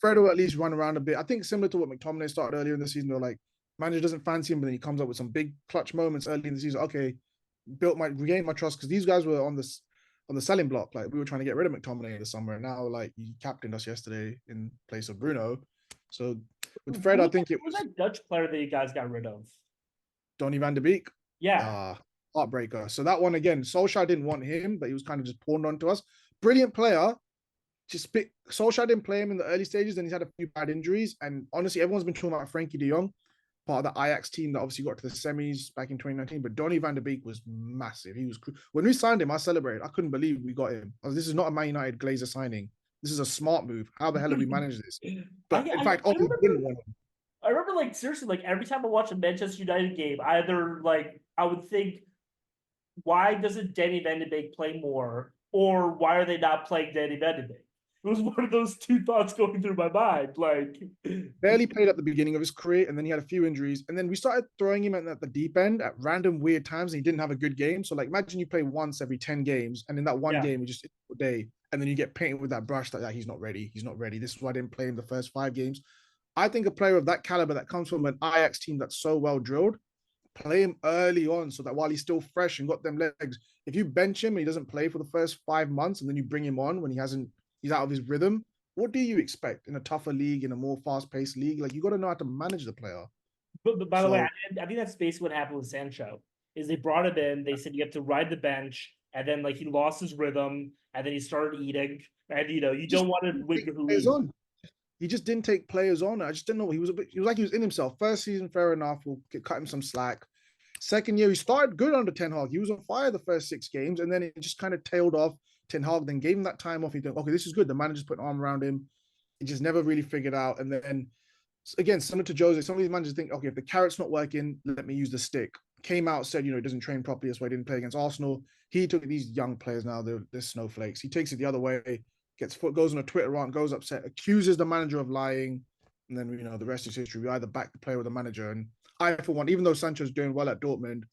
Speaker 2: Fred will at least run around a bit. I think similar to what McTominay started earlier in the season. They're like manager doesn't fancy him, but then he comes up with some big clutch moments early in the season. Okay, regained my trust because these guys were on the selling block. Like we were trying to get rid of McTominay in the summer, and now like he captained us yesterday in place of Bruno. So with Fred,
Speaker 1: Who
Speaker 2: I
Speaker 1: was that,
Speaker 2: think it
Speaker 1: who was
Speaker 2: was
Speaker 1: that Dutch player that you guys got rid of?
Speaker 2: Donny van de Beek.
Speaker 1: Yeah.
Speaker 2: uh heartbreaker. So that one again, Solskjaer didn't want him, but he was kind of just pawned onto us. Brilliant player. Solskjaer didn't play him in the early stages, then he's had a few bad injuries. And honestly, everyone's been talking about Frankie de Jong, part of the Ajax team that obviously got to the semis back in 2019. But Donny van der Beek was massive. He was when we signed him, I celebrated. I couldn't believe we got him. This is not a Man United Glazer signing. This is a smart move. How the hell have we managed this? But in fact,
Speaker 1: I
Speaker 2: Ollie didn't
Speaker 1: remember
Speaker 2: want him.
Speaker 1: I remember like seriously like every time I watch a Manchester United game, either like I would think, why doesn't Danny Van de Beek play more, or why are they not playing Danny Van de Beek? It was one of those two thoughts going through my mind. Like,
Speaker 2: Barely played at the beginning of his career, and then he had a few injuries. And then we started throwing him at the deep end at random weird times, and he didn't have a good game. So, like, imagine you play once every 10 games, and in that one
Speaker 1: yeah,
Speaker 2: game, you just a day, and then you get painted with that brush that he's not ready. He's not ready. This is why I didn't play him the first 5 games. I think a player of that caliber that comes from an Ajax team that's so well drilled, play him early on so that while he's still fresh and got them legs, if you bench him and he doesn't play for the first 5 months and then you bring him on when he's out of his rhythm, what do you expect in a tougher league, in a more fast-paced league? Like, you got to know how to manage the player.
Speaker 1: but by the way,
Speaker 2: So
Speaker 1: I think that's basically what happened with Sancho. Is they brought him in, they said you have to ride the bench, and then like he lost his rhythm, and then he started eating, and you
Speaker 2: just
Speaker 1: don't want to win
Speaker 2: take
Speaker 1: the
Speaker 2: players
Speaker 1: league.
Speaker 2: on. He just didn't take players on. I just didn't know. He was a bit. He was like he was in himself. First season, fair enough. We'll cut him some slack. Second year, he started good under Ten Hag. He was on fire the first 6 games, and then it just kind of tailed off. Ten Hag then gave him that time off. He thought, okay, this is good. The manager's put an arm around him. He just never really figured out. And then again, similar to Jose, some of these managers think, okay, if the carrot's not working, let me use the stick. Came out, said, he doesn't train properly. That's why he didn't play against Arsenal. He took these young players now, they're snowflakes. He takes it the other way, goes on a Twitter rant, goes upset, accuses the manager of lying. And then, the rest is history. We either back the player or the manager. And I, for one, even though Sancho's doing well at Dortmund,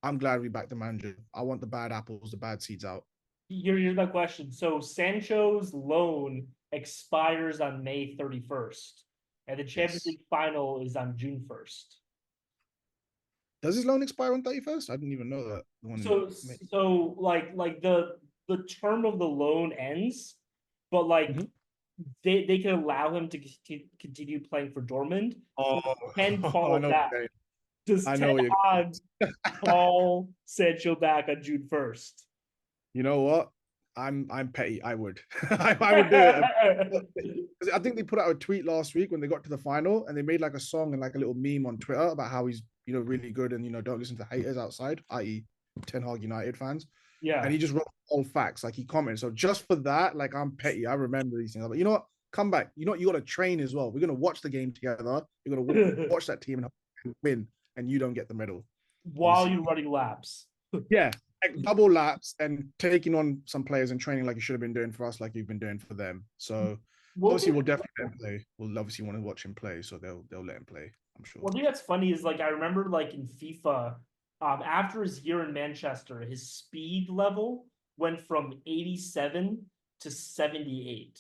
Speaker 2: I'm glad we backed the manager. I want the bad apples, the bad seeds out.
Speaker 1: Here's my question. So Sancho's loan expires on May 31st, and the Champions
Speaker 2: Yes.
Speaker 1: League final is on June 1st.
Speaker 2: Does his loan expire on 31st? I didn't even know that.
Speaker 1: So like the term of the loan ends, but like
Speaker 2: Mm-hmm.
Speaker 1: they can allow him to continue playing for Dortmund.
Speaker 2: Oh,
Speaker 1: But Ten
Speaker 2: I
Speaker 1: call
Speaker 2: know.
Speaker 1: back. Does
Speaker 2: I
Speaker 1: Ten
Speaker 2: know what you're
Speaker 1: Hag call Sancho back on June 1st?
Speaker 2: You know what? I'm petty. I would. I would do it. I think they put out a tweet last week when they got to the final, and they made like a song and like a little meme on Twitter about how he's really good and don't listen to haters outside, i.e. Ten Hag United fans. And
Speaker 1: Yeah.
Speaker 2: he just wrote all facts, like he commented. So just for that, like I'm petty. I remember these things. But you know what? Come back. You know what? You got to train as well. We're gonna watch the game together. You're gonna watch that team and win, and you don't get the medal.
Speaker 1: While
Speaker 2: Obviously,
Speaker 1: you're running laps.
Speaker 2: yeah, like double laps and taking on some players and training like you should have been doing for us, like you've been doing for them. So
Speaker 1: One
Speaker 2: obviously
Speaker 1: thing,
Speaker 2: we'll definitely let him play. We'll obviously want to watch him play, so they'll let him play. I'm sure.
Speaker 1: one thing that's funny is like I remember like in FIFA, after his year in Manchester, his speed level went from 87 to 78.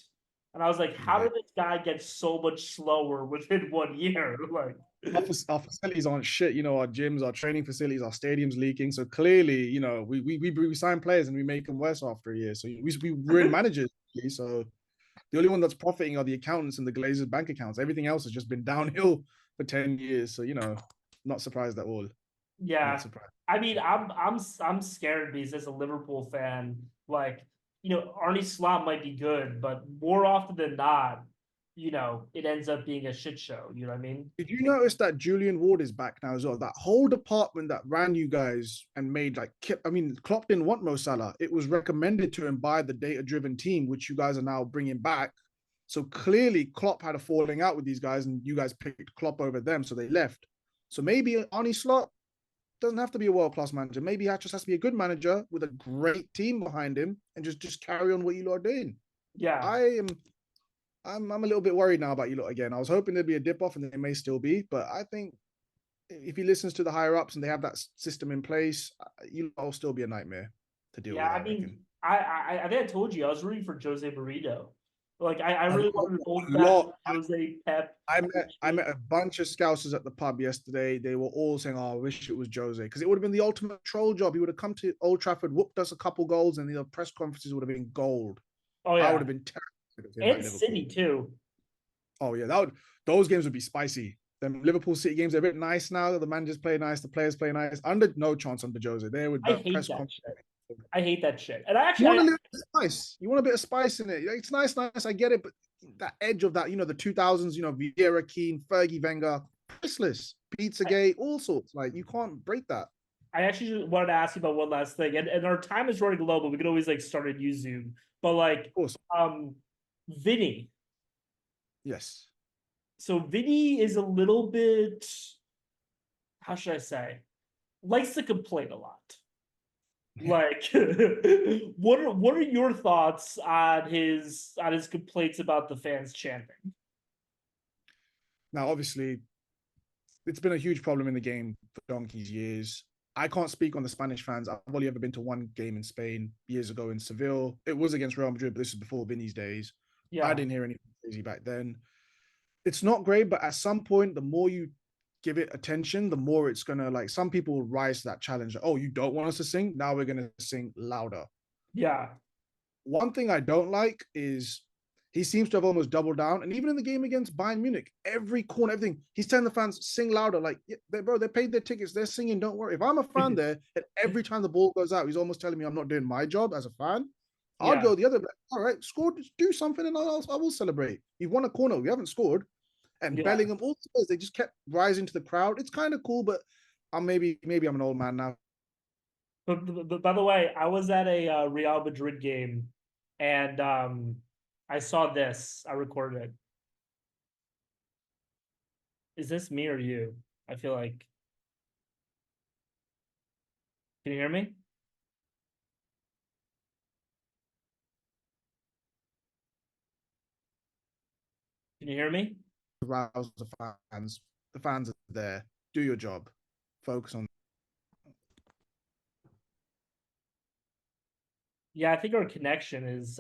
Speaker 1: And I was like, how
Speaker 2: Yeah,
Speaker 1: did this guy get so much slower within 1 year? Like,
Speaker 2: our facilities aren't shit. Our gyms, our training facilities, our stadiums leaking. So clearly, we sign players and we make them worse after a year. So we ruin managers. So the only one that's profiting are the accountants and the Glazers' bank accounts. Everything else has just been downhill for 10 years. So not surprised at all. Not
Speaker 1: yeah.
Speaker 2: surprised.
Speaker 1: I mean, I'm scared because as a Liverpool fan, like, Arnie Slot might be good, but more often than not, it ends up being a shit show. You know what I mean?
Speaker 2: Did you notice that Julian Ward is back now as well? That whole department that ran you guys and made Klopp didn't want Mo Salah. It was recommended to him by the data-driven team, which you guys are now bringing back. So clearly, Klopp had a falling out with these guys, and you guys picked Klopp over them, so they left. So maybe Arnie Slot doesn't have to be a world-class manager. Maybe he just has to be a good manager with a great team behind him, and just carry on what you lot are doing.
Speaker 1: Yeah.
Speaker 2: I am I'm a little bit worried now about you lot again. I was hoping there'd be a dip off, and there may still be, but I think if he listens to the higher ups and they have that system in place, you will still be a nightmare to deal
Speaker 1: Yeah,
Speaker 2: with.
Speaker 1: I
Speaker 2: I reckon.
Speaker 1: mean, I think I told you I was rooting for Jose Mourinho. Like I
Speaker 2: A
Speaker 1: really wanted an old fashioned
Speaker 2: lot.
Speaker 1: Jose Pep.
Speaker 2: I met a bunch of scousers at the pub yesterday. They were all saying, "Oh, I wish it was Jose," because it would have been the ultimate troll job. He would have come to Old Trafford, whooped us a couple goals, and the press conferences would have been gold.
Speaker 1: Oh
Speaker 2: I would
Speaker 1: yeah,
Speaker 2: have been terrified of him at
Speaker 1: and City
Speaker 2: Liverpool.
Speaker 1: too.
Speaker 2: Oh yeah, those games would be spicy. Them Liverpool City games are a bit nice now. The managers play nice, the players play nice. Under no chance under Jose. There with
Speaker 1: I
Speaker 2: the
Speaker 1: hate
Speaker 2: press
Speaker 1: that
Speaker 2: conference.
Speaker 1: shit. I hate that shit. And I
Speaker 2: You
Speaker 1: actually,
Speaker 2: want a little bit of spice. You want a bit of spice in it. It's nice, nice. I get it, but that edge of that, the 2000s, Vieira, Keane, Fergie, Wenger, priceless. Pizzagate, all sorts. Like you can't break that.
Speaker 1: I actually just wanted to ask you about one last thing, and our time is running low, but we could always like start a new Zoom. But
Speaker 2: Of course,
Speaker 1: Vinny.
Speaker 2: yes.
Speaker 1: So Vinny is a little bit, how should I say, likes to complain a lot. Like, what are your thoughts on his complaints about the fans chanting?
Speaker 2: Now, obviously, it's been a huge problem in the game for donkey's years. I can't speak on the Spanish fans. I've only ever been to one game in Spain years ago in Seville. It was against Real Madrid, but this is before Vinny's days. I
Speaker 1: Yeah,
Speaker 2: didn't hear anything crazy back then. It's not great, but at some point, the more you give it attention, the more it's gonna like some people will rise to that challenge. Oh, you don't want us to sing? Now we're gonna sing louder.
Speaker 1: yeah,
Speaker 2: One thing I don't like is he seems to have almost doubled down. And even in the game against Bayern Munich, every corner, everything, he's telling the fans, sing louder. Like, yeah, bro, they paid their tickets. They're singing. Don't worry. If I'm a fan there, and every time the ball goes out, he's almost telling me I'm not doing my job as a fan, I'd
Speaker 1: yeah.
Speaker 2: go the other way. All right, score, do something, and I will celebrate. You've won a corner. We haven't scored. And
Speaker 1: Yeah.
Speaker 2: Bellingham, all the players, they just kept rising to the crowd. It's kind of cool, but I'm maybe I'm an old man now.
Speaker 1: But by the way, I was at a Real Madrid game, and I saw this. I recorded it. Is this me or you? I feel like. Can you hear me? Can you hear me?
Speaker 2: Rouse the fans. The fans are there. Do your job. Focus on.
Speaker 1: Yeah, I think our connection is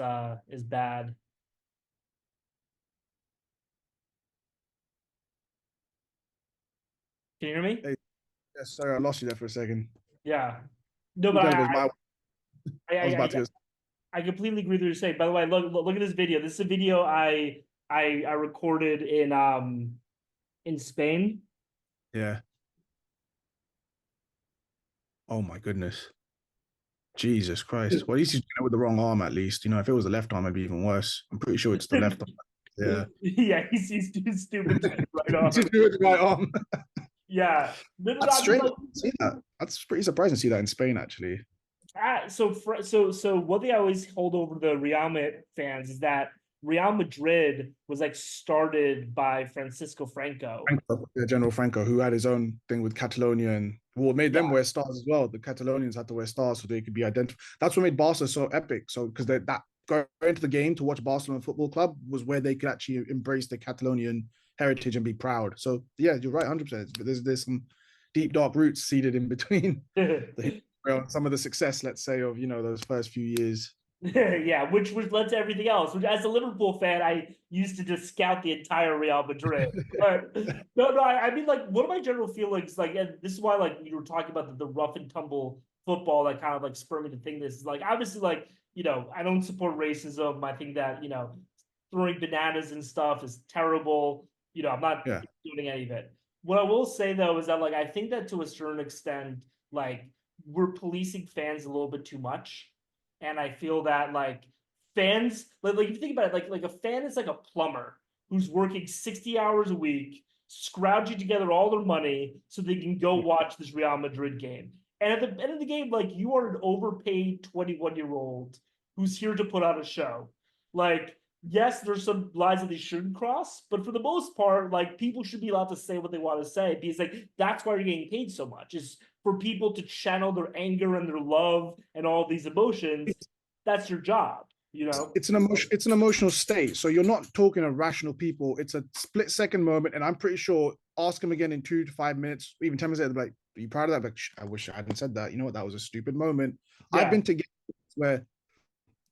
Speaker 1: bad. Can you hear me?
Speaker 2: Hey, yeah, sorry, I lost you there for a second.
Speaker 1: Yeah. No,
Speaker 2: You
Speaker 1: but
Speaker 2: thought it was my.
Speaker 1: I
Speaker 2: I was
Speaker 1: I
Speaker 2: about
Speaker 1: I,
Speaker 2: to go.
Speaker 1: I completely agree with what you're saying. By the way, look at this video. This is a video I recorded in Spain.
Speaker 2: Yeah. Oh my goodness. Jesus Christ. Well, at least he's doing it with the wrong arm, at least. If it was the left arm, it'd be even worse. I'm pretty sure it's the left arm. Yeah.
Speaker 1: Yeah, he's doing stupid shit right on.
Speaker 2: To do it with the right arm.
Speaker 1: Yeah. No, no, no,
Speaker 2: That's
Speaker 1: I mean,
Speaker 2: strange
Speaker 1: like,
Speaker 2: to see that. That's pretty surprising to see that in Spain, actually.
Speaker 1: so one thing I always hold over the Real Madrid fans is that Real Madrid was like started by Francisco Franco.
Speaker 2: Franco, yeah, General Franco, who had his own thing with Catalonia and what made them
Speaker 1: Yeah,
Speaker 2: wear stars as well. The Catalonians had to wear stars so they could be identified. That's what made Barca so epic. So because that going into the game to watch Barcelona Football Club was where they could actually embrace the Catalonian heritage and be proud. So yeah, you're right, 100%. But there's some deep dark roots seated in between the some of the success, let's say, of those first few years.
Speaker 1: yeah, which led to everything else. Which, as a Liverpool fan, I used to just scout the entire Real Madrid. But no, I mean, like, one of my general feelings, like, and this is why, like, you were talking about the rough and tumble football that kind of like spurred me to think this is like, obviously, like, I don't support racism. I think that throwing bananas and stuff is terrible. I'm not
Speaker 2: Yeah.
Speaker 1: doing any of it. What I will say though is that, like, I think that to a certain extent, like, we're policing fans a little bit too much. And I feel that, like, fans, like if you think about it, like a fan is like a plumber who's working 60 hours a week, scrounging together all their money so they can go watch this Real Madrid game. And at the end of the game, like, you are an overpaid 21-year-old who's here to put on a show. Like, yes, there's some lines that they shouldn't cross, but for the most part, like, people should be allowed to say what they want to say, because, like, that's why you're getting paid so much, is for people to channel their anger and their love and all these emotions. That's your job.
Speaker 2: It's an emotional state. So you're not talking to rational people. It's a split second moment, and I'm pretty sure ask him again in 2 to 5 minutes, even 10 minutes later, like, are you proud of that? Like, I wish I hadn't said that. You know what? That was a stupid moment. I've
Speaker 1: Yeah.
Speaker 2: been to games where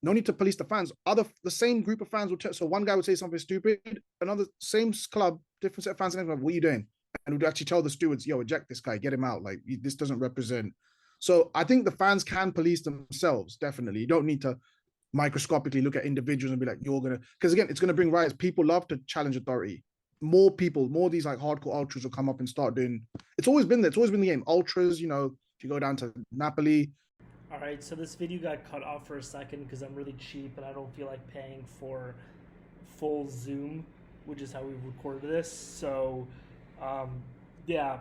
Speaker 2: no need to police the fans. The same group of fans would so one guy would say something stupid, another same club, different set of fans, and like, what are you doing? And would actually tell the stewards, yo, eject this guy, get him out. Like, this doesn't represent. So I think the fans can police themselves, definitely. You don't need to microscopically look at individuals and be like, you're gonna, because again, it's gonna bring riots. People love to challenge authority. more people, more of these like hardcore ultras will come up and start doing. It's always been there. It's always been the game. Ultras, if you go down to Napoli,
Speaker 1: All right, so this video got cut off for a second because I'm really cheap and I don't feel like paying for full Zoom, which is how we recorded this. So, um, yeah,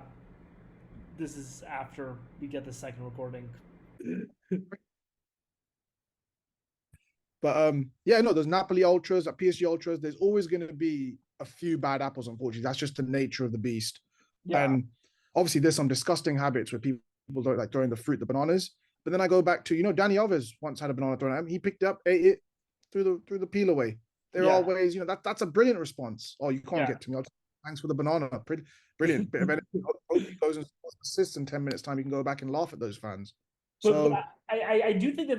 Speaker 1: this is after we get the second recording.
Speaker 2: but yeah, no, there's Napoli ultras, at PSG ultras. There's always going to be a few bad apples, unfortunately. That's just the nature of the beast.
Speaker 1: Yeah,
Speaker 2: And obviously, there's some disgusting habits where people don't like throwing the fruit, the bananas. But then I go back to, Danny Alves once had a banana thrown at him. He picked it up, ate it, threw the peel away. There are
Speaker 1: yeah,
Speaker 2: ways, that's a brilliant response. Oh, you can't
Speaker 1: yeah.
Speaker 2: get to me. Thanks for the banana. Brilliant. Bit of energy. Hope he goes and assists in 10 minutes time. You can go back and laugh at those fans.
Speaker 1: But
Speaker 2: So
Speaker 1: I do think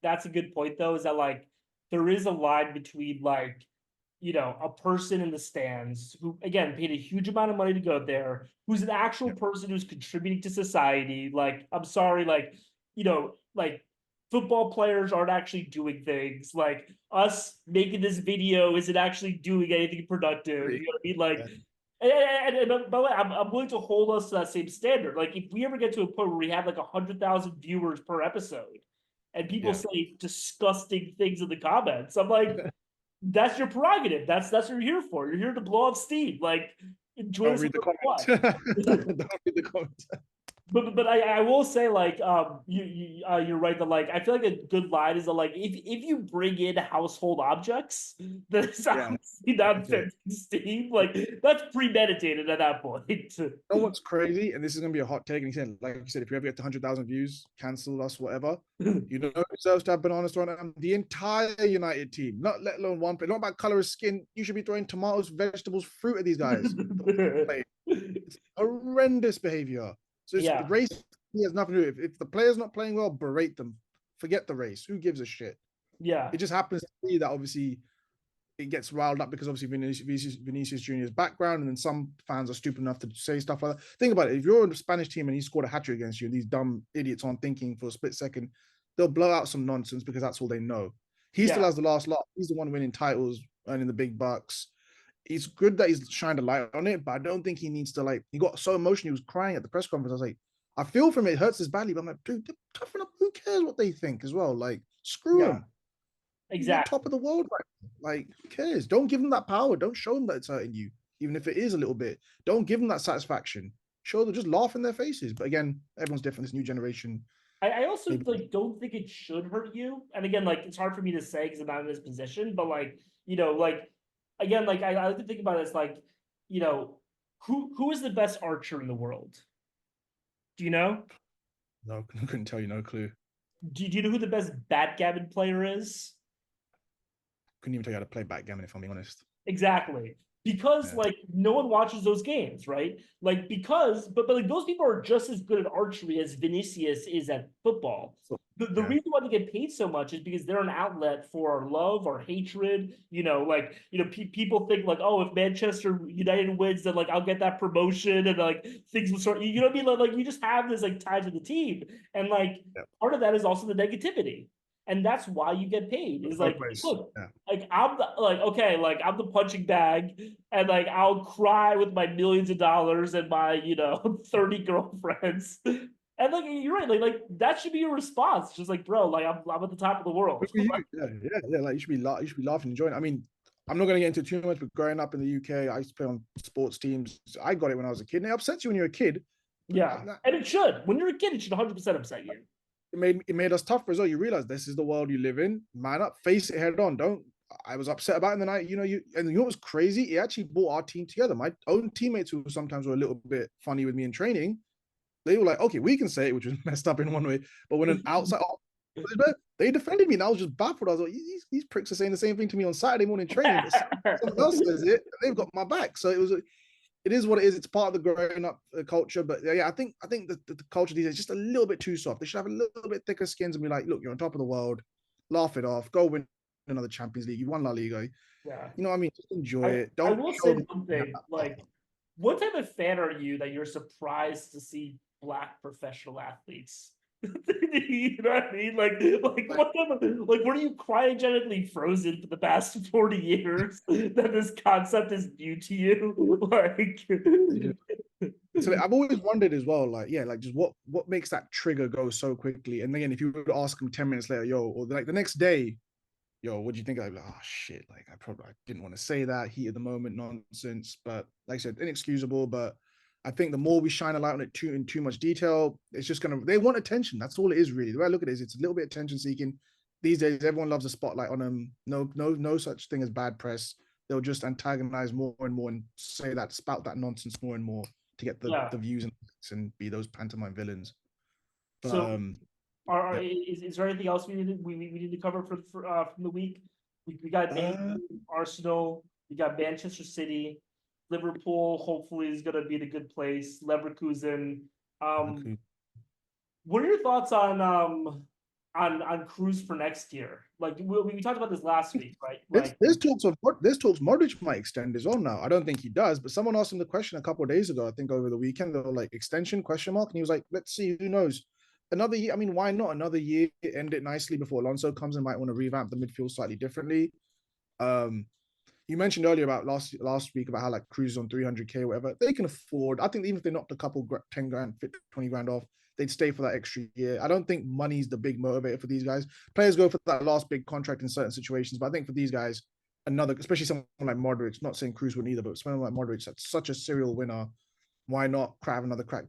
Speaker 1: that's a good point though, is that like there is a line between like, a person in the stands who again paid a huge amount of money to go there, who's an actual
Speaker 2: yeah,
Speaker 1: person who's contributing to society. Like, I'm sorry, like football players aren't actually doing things. Like us making this video isn't actually doing anything productive. You know what I mean?
Speaker 2: yeah,
Speaker 1: And by the way, I'm willing to hold us to that same standard. Like, if we ever get to a point where we have like 100,000 viewers per episode, and people
Speaker 2: yeah.
Speaker 1: say disgusting things in the comments, I'm like, that's your prerogative. That's what you're here for. You're here to blow off steam. Like, enjoy
Speaker 2: Don't
Speaker 1: this
Speaker 2: read the comments.
Speaker 1: what.
Speaker 2: Don't read the comments.
Speaker 1: But I will say, like, you're right that, like, I feel like a good line is that, like, if you bring in household objects, then it's
Speaker 2: Yeah,
Speaker 1: obviously not
Speaker 2: yeah.
Speaker 1: venting steam. Like, that's premeditated at that point.
Speaker 2: You know what's crazy? And this is gonna be a hot take. And he said, like you said, if you ever get to 100,000 views, cancel us, whatever. You know who deserves to have bananas thrown at them? The entire United team, not let alone one player. Not about color of skin. You should be throwing tomatoes, vegetables, fruit at these guys. It's horrendous behavior. So the
Speaker 1: Yeah,
Speaker 2: race has nothing to do. If the player's not playing well, berate them. Forget the race. Who gives a shit?
Speaker 1: yeah,
Speaker 2: It just happens to be that obviously it gets riled up because obviously Vinicius Junior's background, and then some fans are stupid enough to say stuff like that. Think about it. If you're in the Spanish team and he scored a hat trick against you, and these dumb idiots aren't thinking for a split second, they'll blow out some nonsense because that's all they know. He still
Speaker 1: yeah,
Speaker 2: has the last lot. He's the one winning titles, earning the big bucks. It's good that he's shined a light on it, but I don't think he needs to like. He got so emotional, he was crying at the press conference. I was like, I feel for him. It hurts his badly, but I'm like, dude, toughen up. Who cares what they think as well? Like, screw
Speaker 1: yeah,
Speaker 2: him. You're top
Speaker 1: exactly.
Speaker 2: of the world right now. Like, who cares? Don't give them that power. Don't show them that it's hurting you, even if it is a little bit. Don't give them that satisfaction. Show them, just laugh in their faces. But again, everyone's different. This new generation,
Speaker 1: I also
Speaker 2: maybe.
Speaker 1: like don't think it should hurt you. And again, like, it's hard for me to say because I'm not in this position, but like, like, again, like, I like to think about it as like, you know, who is the best archer in the world? Do you know?
Speaker 2: No, I couldn't tell you. No clue.
Speaker 1: Do you know who the best backgammon player is?
Speaker 2: Couldn't even tell you how to play backgammon, if I'm being honest.
Speaker 1: Exactly. Because
Speaker 2: Yeah.
Speaker 1: like no one watches those games, right? Like, because but like those people are just as good at archery as Vinicius is at football.
Speaker 2: So,
Speaker 1: The
Speaker 2: yeah.
Speaker 1: reason why they get paid so much is because they're an outlet for our love or hatred. Like, people think like, oh, if Manchester United wins, then like I'll get that promotion and like things will sort. You know what I mean? Like you just have this like tie to the team, and like
Speaker 2: Yeah.
Speaker 1: part of that is also the negativity, and that's why you get paid. Is
Speaker 2: Both
Speaker 1: like,
Speaker 2: ways.
Speaker 1: look,
Speaker 2: Yeah.
Speaker 1: like I'm the, like, okay, like I'm the punching bag, and like I'll cry with my millions of dollars and my 30 girlfriends. And like you're right, like that should be your response. Just like, bro, like I'm at the top of the world.
Speaker 2: Good for you. Yeah, yeah, yeah. Like you should be laughing, enjoying it. I mean, I'm not going to get into too much, but growing up in the UK, I used to play on sports teams. I got it when I was a kid. And it upsets you when you're a kid, but
Speaker 1: Yeah, and it should. When you're a kid, it should 100% upset you.
Speaker 2: it made us tougher as well. You realize this is the world you live in. Man up, face it head on. Don't. I was upset about it, and then what was crazy? It actually brought our team together. My own teammates, who sometimes were a little bit funny with me in training, they were like, okay, we can say it, which was messed up in one way, but when an outside, they defended me, and I was just baffled. I was like, these pricks are saying the same thing to me on Saturday morning training, but someone else says it, and they've got my back. So it is what it is. It's part of the growing up culture. But yeah, I think the culture these days is just a little bit too soft. They should have a little bit thicker skins and be like, look, you're on top of the world. Laugh it off. Go win another Champions League. You won La Liga.
Speaker 1: Yeah.
Speaker 2: You know what I mean? Just enjoy
Speaker 1: I
Speaker 2: it.
Speaker 1: I
Speaker 2: Don't
Speaker 1: will
Speaker 2: show
Speaker 1: say
Speaker 2: them.
Speaker 1: one thing, like, what type of fan are you that you're surprised to see black professional athletes? You know what I mean? Like what are you cryogenically frozen for the past 40 years that this concept is new to you? Like,
Speaker 2: So like, I've always wondered as well, like, yeah, like just what makes that trigger go so quickly? And again, if you would ask them 10 minutes later, yo, or like the next day, yo, what do you think? I'd be like, oh shit, like I didn't want to say that, heat of the moment nonsense. But like I said, inexcusable. But I think the more we shine a light on it in too much detail, it's just gonna they want attention. That's all it is really. The way I look at it is it's a little bit attention seeking. These days, everyone loves a spotlight on them. No such thing as bad press. They'll just antagonize more and more and say that, spout that nonsense more and more to get the
Speaker 1: yeah.
Speaker 2: views and be those pantomime villains. But
Speaker 1: So
Speaker 2: yeah.
Speaker 1: is there anything else we need to cover from the week? We got Man
Speaker 2: Uh,
Speaker 1: U, Arsenal, we got Manchester City, Liverpool hopefully is gonna be in a good place, Leverkusen. Um, what are your thoughts on Cruz for next year? Like we talked about this last week, right? Like
Speaker 2: There's talks Modric might extend his own now. I don't think he does, but someone asked him the question a couple of days ago. I think over the weekend they were like extension question mark, and he was like, "Let's see, who knows." Another year. I mean, why not another year? End it nicely before Alonso comes and might want to revamp the midfield slightly differently. Um, you mentioned earlier about last week about how like Cruz on 300K or whatever they can afford. I think even if they knocked a couple 10 grand, 20 grand off, they'd stay for that extra year. I don't think money's the big motivator for these guys. Players go for that last big contract in certain situations, but I think for these guys, another, especially someone like Modric, not saying Cruz would either, but someone like Modric, that's such a serial winner. Why not have another crack?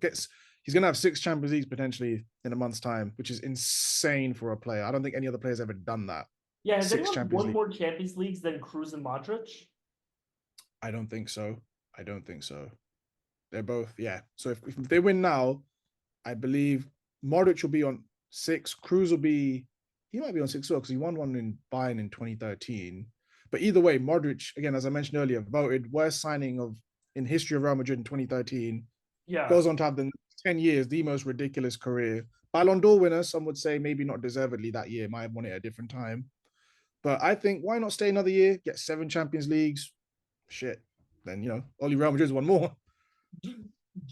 Speaker 2: He's gonna have 6 Champions Leagues potentially in a month's time, which is insane for a player. I don't think any other player's ever done that.
Speaker 1: yeah, has
Speaker 2: Six
Speaker 1: anyone
Speaker 2: Champions
Speaker 1: won
Speaker 2: League.
Speaker 1: more Champions Leagues than Cruz and Modric?
Speaker 2: I don't think so. I don't think so. They're both, yeah. So if they win now, I believe Modric will be on 6. Cruz will be, he might be on 6 as well because he won one in Bayern in 2013. But either way, Modric, again, as I mentioned earlier, voted worst signing of in history of Real Madrid in 2013.
Speaker 1: Yeah.
Speaker 2: Goes on to have the 10 years, the most ridiculous career. Ballon d'Or winner, some would say maybe not deservedly that year, might have won it at a different time. But I think why not stay another year, get 7 Champions Leagues? Shit. Then, only Real Madrid's won more.
Speaker 1: Do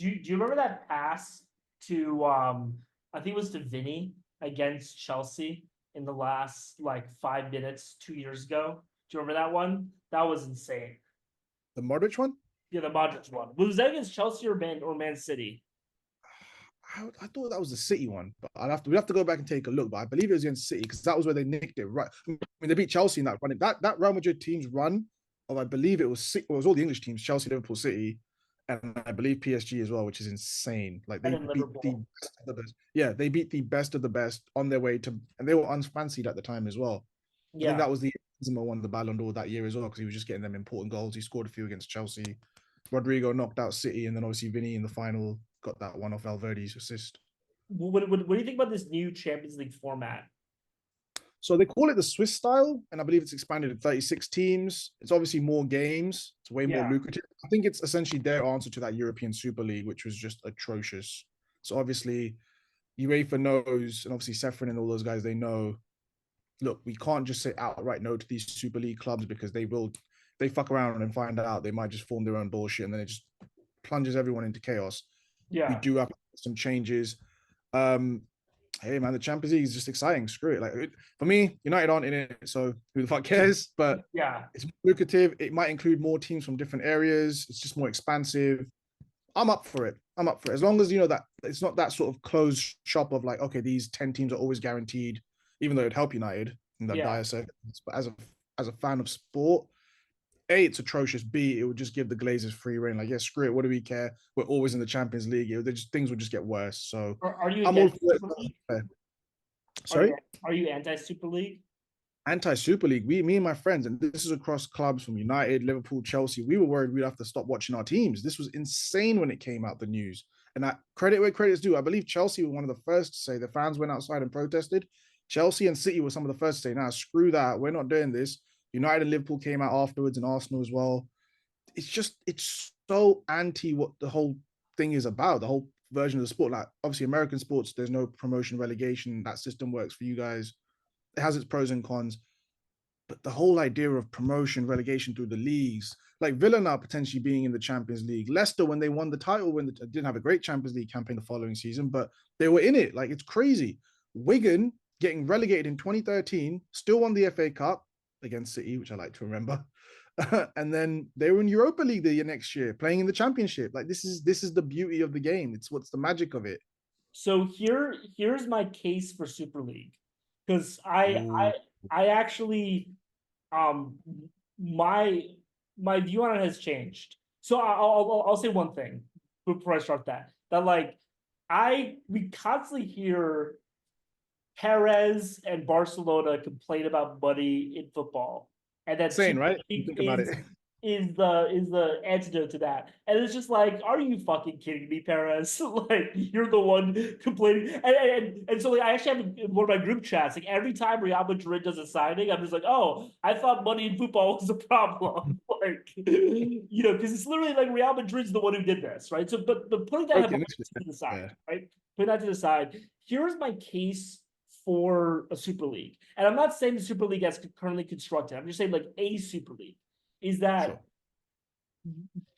Speaker 1: you remember that pass to I think it was to Vinny against Chelsea in the last like 5 minutes 2 years ago? Do you remember that one? That was insane.
Speaker 2: The Modric one?
Speaker 1: Yeah, the Modric one. Was that against Chelsea or Man City?
Speaker 2: I thought that was the City one, but we'd have to go back and take a look. But I believe it was against City because that was where they nicked it. Right, I mean they beat Chelsea in that run. That Real Madrid team's run of I believe it was all the English teams: Chelsea, Liverpool, City, and I believe PSG as well, which is insane. Like
Speaker 1: And
Speaker 2: they
Speaker 1: in
Speaker 2: beat the
Speaker 1: Liverpool.
Speaker 2: best of the best. Yeah, they beat the best of the best on their way to, and they were unfancied at the time as well. I think
Speaker 1: Yeah.
Speaker 2: that was the Benzema won the Ballon d'Or that year as well because he was just getting them important goals. He scored a few against Chelsea. Rodrigo knocked out City, and then obviously Vinny in the final got that one off Valverde's assist.
Speaker 1: What do you think about this new Champions League format?
Speaker 2: So they call it the Swiss style, and I believe it's expanded to 36 teams. It's obviously more games. It's way more
Speaker 1: Yeah.
Speaker 2: lucrative. I think it's essentially their answer to that European Super League, which was just atrocious. So obviously UEFA knows, and obviously Sefrin and all those guys, they know, look, we can't just say outright no to these Super League clubs because they fuck around and find out, they might just form their own bullshit and then it just plunges everyone into chaos. We
Speaker 1: Yeah.
Speaker 2: do have some changes. Um, hey man, the Champions League is just exciting. Screw it. For me, United aren't in it, so who the fuck cares? But
Speaker 1: Yeah.
Speaker 2: it's lucrative. It might include more teams from different areas. It's just more expansive. I'm up for it. I'm up for it. As long as that it's not that sort of closed shop of like, okay, these 10 teams are always guaranteed, even though it'd help United in that
Speaker 1: Yeah.
Speaker 2: dire circumstance. But as a fan of sport, A, it's atrocious. B, it would just give the Glazers free reign. Like, yeah, screw it. What do we care? We're always in the Champions League. Things would just get worse. So
Speaker 1: Are you
Speaker 2: I'm all
Speaker 1: against
Speaker 2: for
Speaker 1: Super League?
Speaker 2: it.
Speaker 1: Are you
Speaker 2: Sorry?
Speaker 1: are you anti Super League?
Speaker 2: Anti-Super League, me and my friends, and this is across clubs from United, Liverpool, Chelsea, we were worried we'd have to stop watching our teams. This was insane when it came out, the news. And I credit where credit's due. I believe Chelsea were one of the first to say the fans went outside and protested. Chelsea and City were some of the first to say, nah, screw that. We're not doing this. United and Liverpool came out afterwards and Arsenal as well. It's so anti what the whole thing is about, the whole version of the sport. Like obviously American sports, there's no promotion relegation. That system works for you guys. It has its pros and cons. But the whole idea of promotion, relegation through the leagues, like Villa now potentially being in the Champions League, Leicester when they won the title, when they didn't have a great Champions League campaign the following season, but they were in it. Like it's crazy. Wigan getting relegated in 2013, still won the FA Cup against City, which I like to remember. And then they were in Europa League the year next year, playing in the Championship. Like this is the beauty of the game. It's what's the magic of it.
Speaker 1: So here's my case for Super League, because
Speaker 2: Ooh,
Speaker 1: I actually um my my view on it has changed. So I'll say one thing before I start that like we constantly hear Perez and Barcelona complain about money in football, and that
Speaker 2: insane,
Speaker 1: Super
Speaker 2: right? You
Speaker 1: League
Speaker 2: think about it.
Speaker 1: is the antidote to that. And it's just like, are you fucking kidding me, Perez? Like you're the one complaining, and so like I actually have in one of my group chats, like every time Real Madrid does a signing, I'm just like, oh, I thought money in football was a problem. Like because it's literally like Real Madrid's the one who did this, right? So, but putting that
Speaker 2: Broken
Speaker 1: hypocrisy
Speaker 2: history.
Speaker 1: to the side,
Speaker 2: Yeah,
Speaker 1: right? Putting that to the side, here's my case for a Super League. And I'm not saying the Super League as currently constructed. I'm just saying like a Super League is
Speaker 2: sure.
Speaker 1: that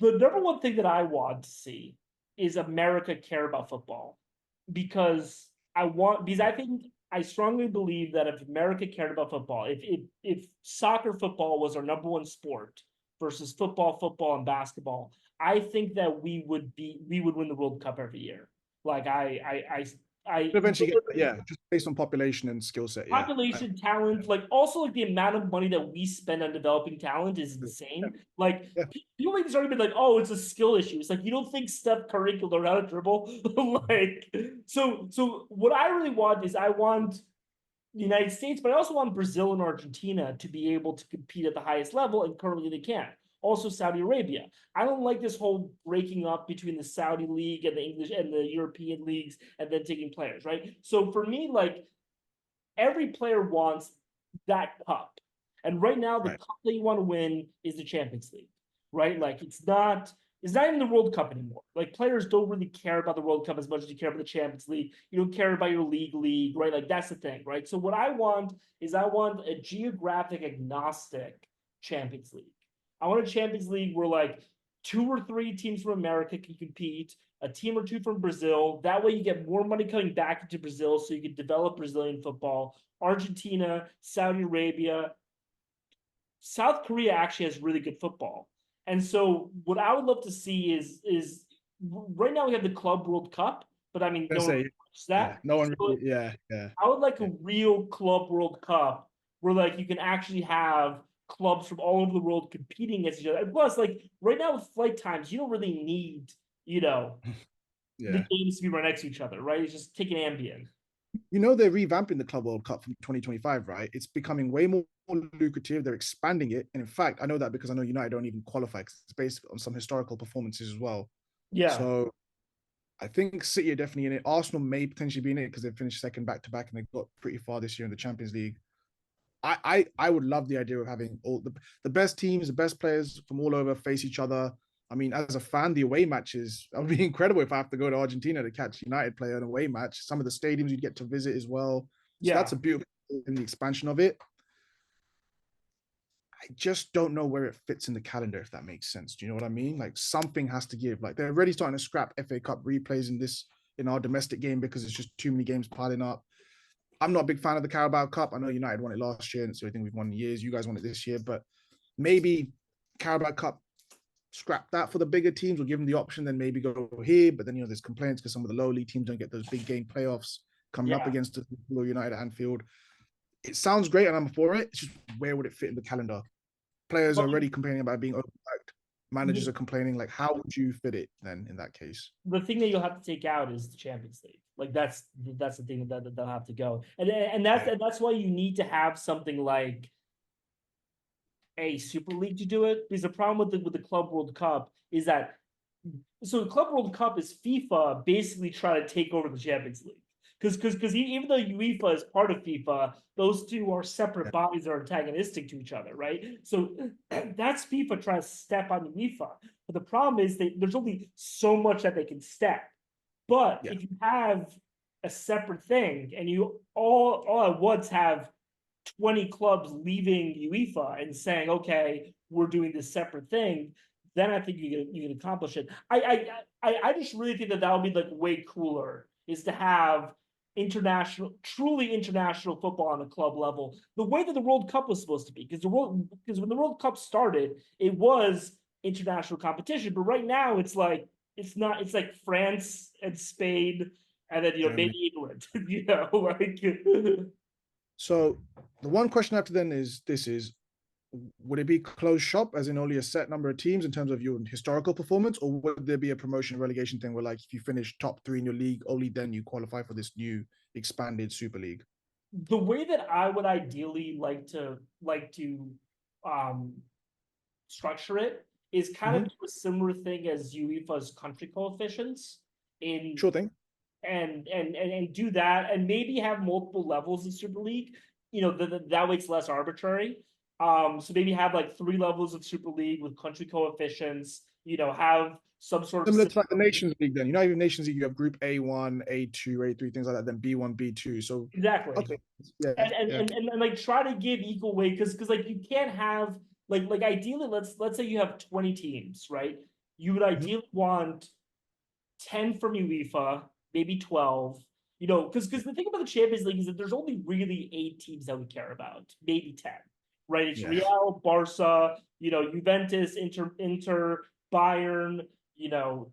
Speaker 1: the number one thing that I want to see is America care about football, because because I think I strongly believe that if America cared about football, if soccer football was our number one sport versus football and basketball, I think that we would win the World Cup every year. Like I
Speaker 2: Eventually get, yeah, just based on population and skill set. Yeah.
Speaker 1: population, talent, like also like the amount of money that we spend on developing talent is
Speaker 2: Yeah.
Speaker 1: insane. Like
Speaker 2: Yeah.
Speaker 1: people make this argument like, oh, it's a skill issue. It's like you don't think Steph Curry can learn how to dribble. Like so what I really want is I want the United States, but I also want Brazil and Argentina to be able to compete at the highest level, and currently they can't. Also, Saudi Arabia. I don't like this whole breaking up between the Saudi league and the English and the European leagues and then taking players, right? So for me, like every player wants that cup. And right now, the
Speaker 2: Right.
Speaker 1: cup that you want to win is the Champions League, right? Like it's not even the World Cup anymore. Like players don't really care about the World Cup as much as you care about the Champions League. You don't care about your league, right? Like that's the thing, right? So what I want is I want a geographic agnostic Champions League. I want a Champions League where like two or three teams from America can compete, a team or two from Brazil. That way, you get more money coming back into Brazil, so you can develop Brazilian football. Argentina, Saudi Arabia, South Korea actually has really good football. And so, what I would love to see is right now we have the Club World Cup, but I mean,
Speaker 2: I
Speaker 1: no one
Speaker 2: say,
Speaker 1: watches
Speaker 2: yeah,
Speaker 1: that.
Speaker 2: no one
Speaker 1: So
Speaker 2: really, yeah, yeah,
Speaker 1: I would like
Speaker 2: yeah.
Speaker 1: a real Club World Cup where like you can actually have clubs from all over the world competing against each other. And plus, like right now with flight times, you don't really need, you know, the
Speaker 2: Yeah.
Speaker 1: games to be right next to each other, right? It's just take an Ambien.
Speaker 2: They're revamping the Club World Cup from 2025, right? It's becoming way more lucrative. They're expanding it. And in fact, I know that because I know United don't even qualify because it's based on some historical performances as well.
Speaker 1: Yeah,
Speaker 2: So I think City are definitely in it. Arsenal may potentially be in it because they finished second back to back and they got pretty far this year in the Champions League. I would love the idea of having all the best teams, the best players from all over face each other. I mean, as a fan, the away matches that would be incredible if I have to go to Argentina to catch United play an away match. Some of the stadiums you'd get to visit as well. So that's
Speaker 1: yeah.
Speaker 2: a beautiful in the expansion of it. I just don't know where it fits in the calendar, if that makes sense. Do you know what I mean? Like something has to give. Like they're already starting to scrap FA Cup replays in our domestic game because it's just too many games piling up. I'm not a big fan of the Carabao Cup. I know United won it last year, and it's the only thing we've won in years. You guys won it this year, but maybe Carabao Cup scrap that for the bigger teams or give them the option, then maybe go here. But then there's complaints because some of the low league teams don't get those big game playoffs coming up
Speaker 1: Yeah.
Speaker 2: against the United at Anfield. It sounds great, and I'm for it. It's just where would it fit in the calendar? Players are
Speaker 1: Well,
Speaker 2: already complaining about being overworked. Managers
Speaker 1: the,
Speaker 2: are complaining. Like, how would you fit it then in that case?
Speaker 1: the thing that you'll have to take out is the Champions League. Like that's the thing that they'll have to go.
Speaker 2: Right.
Speaker 1: And that's why you need to have something like a Super League to do it. Because the problem with the Club World Cup is that so the Club World Cup is FIFA basically trying to take over the Champions League. Because even though UEFA is part of FIFA, those two are separate
Speaker 2: Yeah.
Speaker 1: bodies that are antagonistic to each other, right? So that's FIFA trying to step on UEFA. But the problem is that there's only so much that they can step. But
Speaker 2: Yeah.
Speaker 1: if you have a separate thing and you all at once have 20 clubs leaving UEFA and saying, okay, we're doing this separate thing, then I think you can accomplish it. I just really think that that would be like way cooler is to have truly international football on a club level, the way that the World Cup was supposed to be. Because when the World Cup started, it was international competition, but right now it's like it's not. It's like France and Spain, and then
Speaker 2: Germany.
Speaker 1: maybe England. Like
Speaker 2: So the one question after then is this is would it be closed shop as in only a set number of teams in terms of your historical performance, or would there be a promotion relegation thing where like if you finish top three in your league, only then you qualify for this new expanded Super League?
Speaker 1: the way that I would ideally like to um structure it is kind of
Speaker 2: Mm-hmm.
Speaker 1: do a similar thing as UEFA's country coefficients in
Speaker 2: Sure thing.
Speaker 1: and do that and maybe have multiple levels of Super League. That way it's less arbitrary. So maybe have like 3 levels of Super League with country coefficients. Have some sort of
Speaker 2: Similar to
Speaker 1: system.
Speaker 2: like the Nations League, then even Nations League, you have Group A1, A2, A3, things like that. Then B1, B2. So
Speaker 1: Exactly.
Speaker 2: okay, yeah, yeah,
Speaker 1: And like try to give equal weight because like you can't have like ideally let's say you have 20 teams, right? You would
Speaker 2: mm-hmm.
Speaker 1: ideally want 10 from UEFA, maybe 12. Because the thing about the Champions League is that there's only really 8 teams that we care about, maybe 10, right? It's
Speaker 2: Yeah,
Speaker 1: Real, Barca, Juventus, Inter, Bayern,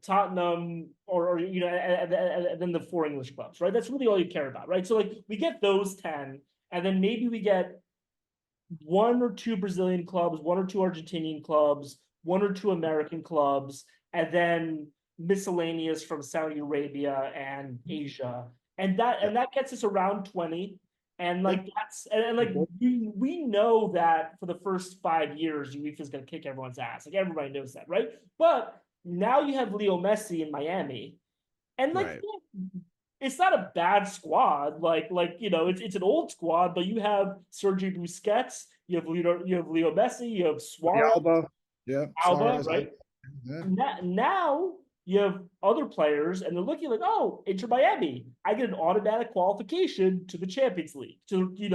Speaker 1: Tottenham, and then the 4 English clubs, right? That's really all you care about, right? So like we get those 10, and then maybe we get 1 or 2 Brazilian clubs, 1 or 2 Argentinian clubs, 1 or 2 American clubs, and then miscellaneous from Saudi Arabia and Asia. And that
Speaker 2: yeah,
Speaker 1: and that gets us around 20. And
Speaker 2: yeah.
Speaker 1: like that's and like we know that for the first 5 years, UEFA is gonna kick everyone's ass. Like everybody knows that, right? But now you have Leo Messi in Miami, and like
Speaker 2: Right.
Speaker 1: it's not a bad squad. It's an old squad, but you have Sergio Busquets, you have Leo Messi, you have
Speaker 2: The
Speaker 1: Suarez,
Speaker 2: Alba, yeah,
Speaker 1: Alba,
Speaker 2: Suarez,
Speaker 1: right?
Speaker 2: yeah,
Speaker 1: Now you have other players, and they're looking like, oh, Inter Miami, I get an automatic qualification to the Champions League, to the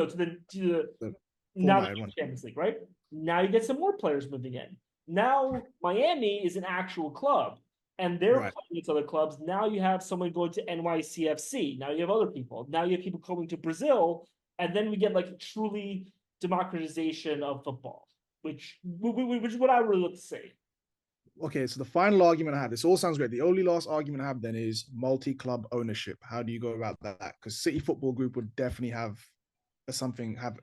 Speaker 2: the
Speaker 1: now the
Speaker 2: formatted one.
Speaker 1: Champions League, right? Now you get some more players moving in. Now Miami is an actual club, and they're
Speaker 2: Right.
Speaker 1: playing against other clubs. Now you have someone going to NYCFC. Now you have other people. Now you have people coming to Brazil, and then we get like truly democratization of football, which is what I really look to see.
Speaker 2: Okay, so the final argument I have, this all sounds great. The only last argument I have then is multi-club ownership. How do you go about that? Because City Football Group would definitely have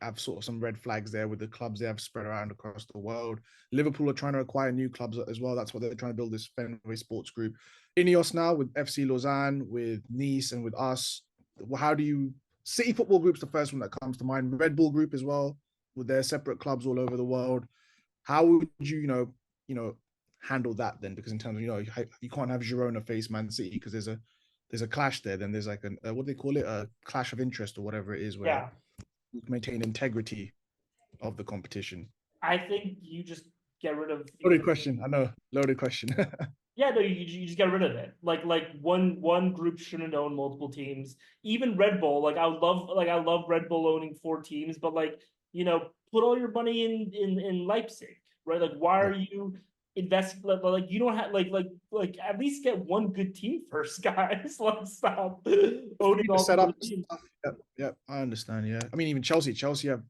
Speaker 2: have sort of some red flags there with the clubs they have spread around across the world. Liverpool are trying to acquire new clubs as well. That's what they're trying to build, this Fenway Sports Group. Ineos now with FC Lausanne, with Nice, and with us. How do you City Football Group's the first one that comes to mind. Red Bull Group as well, with their separate clubs all over the world. How would you handle that then? Because in terms of you can't have Girona face Man City because there's a clash there. Then there's like what do they call it, a clash of interest or whatever it is, where
Speaker 1: Yeah,
Speaker 2: you maintain integrity of the competition.
Speaker 1: I think you just get rid of
Speaker 2: Loaded question. I know. Loaded question.
Speaker 1: Yeah, no, you just get rid of it. Like one group shouldn't own multiple teams. Even Red Bull, I love Red Bull owning 4 teams, but put all your money in Leipzig, right? Like why are
Speaker 2: Right.
Speaker 1: you investing like you don't have like at least get one good team first, guys. Let's stop
Speaker 2: For
Speaker 1: owning
Speaker 2: you to
Speaker 1: all
Speaker 2: set
Speaker 1: the
Speaker 2: up
Speaker 1: teams.
Speaker 2: stuff. Yep, yep, I understand. Yeah, I mean, even Chelsea have,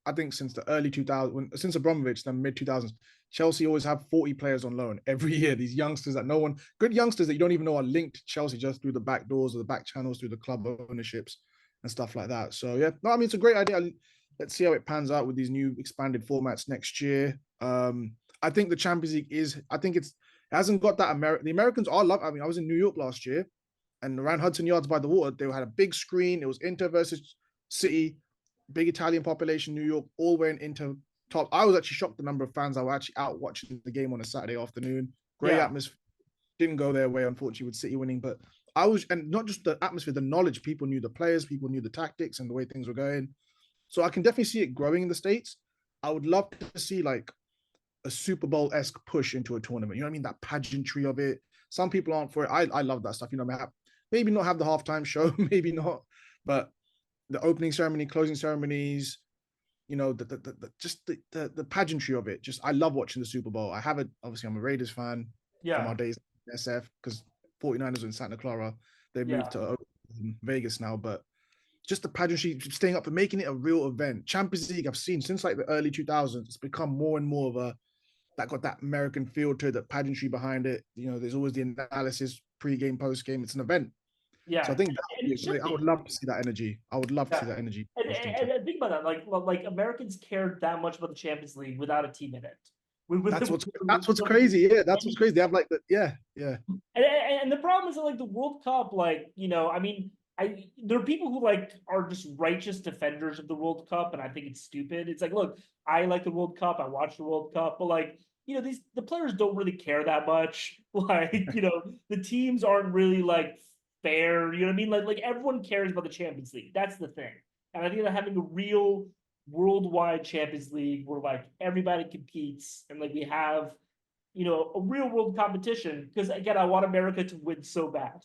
Speaker 2: I think since the early 2000s, since Abramovich, the mid 2000s, Chelsea always have 40 players on loan every year. These youngsters that no one, good youngsters that you don't even know are linked to Chelsea just through the back doors or the back channels through the club ownerships and stuff like that. So yeah, no, I mean it's a great idea. Let's see how it pans out with these new expanded formats next year. I think the Champions League I think it hasn't got that The Americans are love. I mean, I was in New York last year and around Hudson Yards by the water, they had a big screen. It was Inter versus City, big Italian population, New York, all wearing Inter top. I was actually shocked the number of fans that were actually out watching the game on a Saturday afternoon. Great
Speaker 1: Yeah,
Speaker 2: atmosphere. Didn't go their way, unfortunately, with City winning, but I was, and not just the atmosphere, the knowledge. People knew the players, people knew the tactics and the way things were going. So I can definitely see it growing in the States. I would love to see like a Super Bowl esque push into a tournament. You know what I mean? That pageantry of it. Some people aren't for it. I love that stuff. Maybe not have the halftime show, maybe not, but the opening ceremony, closing ceremonies, you know, just the pageantry of it. Just I love watching the Super Bowl. I have it. Obviously, I'm a Raiders fan from
Speaker 1: Yeah,
Speaker 2: our days in SF because 49ers were in Santa Clara. They moved
Speaker 1: yeah,
Speaker 2: to Vegas now, but just the pageantry, staying up and making it a real event. Champions League, I've seen since like the early 2000s, it's become more and more of a that got that American feel to it, that pageantry behind it. You know, there's always the analysis pre-game, post-game. It's an event. So I
Speaker 1: yeah.
Speaker 2: think that
Speaker 1: And it should
Speaker 2: I would
Speaker 1: be.
Speaker 2: love to see that energy. I would love to see
Speaker 1: Yeah.
Speaker 2: that energy
Speaker 1: And,
Speaker 2: pushed
Speaker 1: and,
Speaker 2: into.
Speaker 1: and think about that, like Americans cared that much about the Champions League without a team in it.
Speaker 2: That's what's
Speaker 1: With
Speaker 2: crazy. Yeah, that's what's
Speaker 1: any
Speaker 2: crazy. They have like yeah.
Speaker 1: and the problem is that like the World Cup, like I mean, there are people who like are just righteous defenders of the World Cup, and I think it's stupid. It's like, look, I like the World Cup, I watch the World Cup, but like the players don't really care that much. Like the teams aren't really like fair. You know what I mean? Like everyone cares about the Champions League. That's the thing, and I think that having a real worldwide Champions League where like everybody competes and like we have a real world competition because again, I want America to win so bad.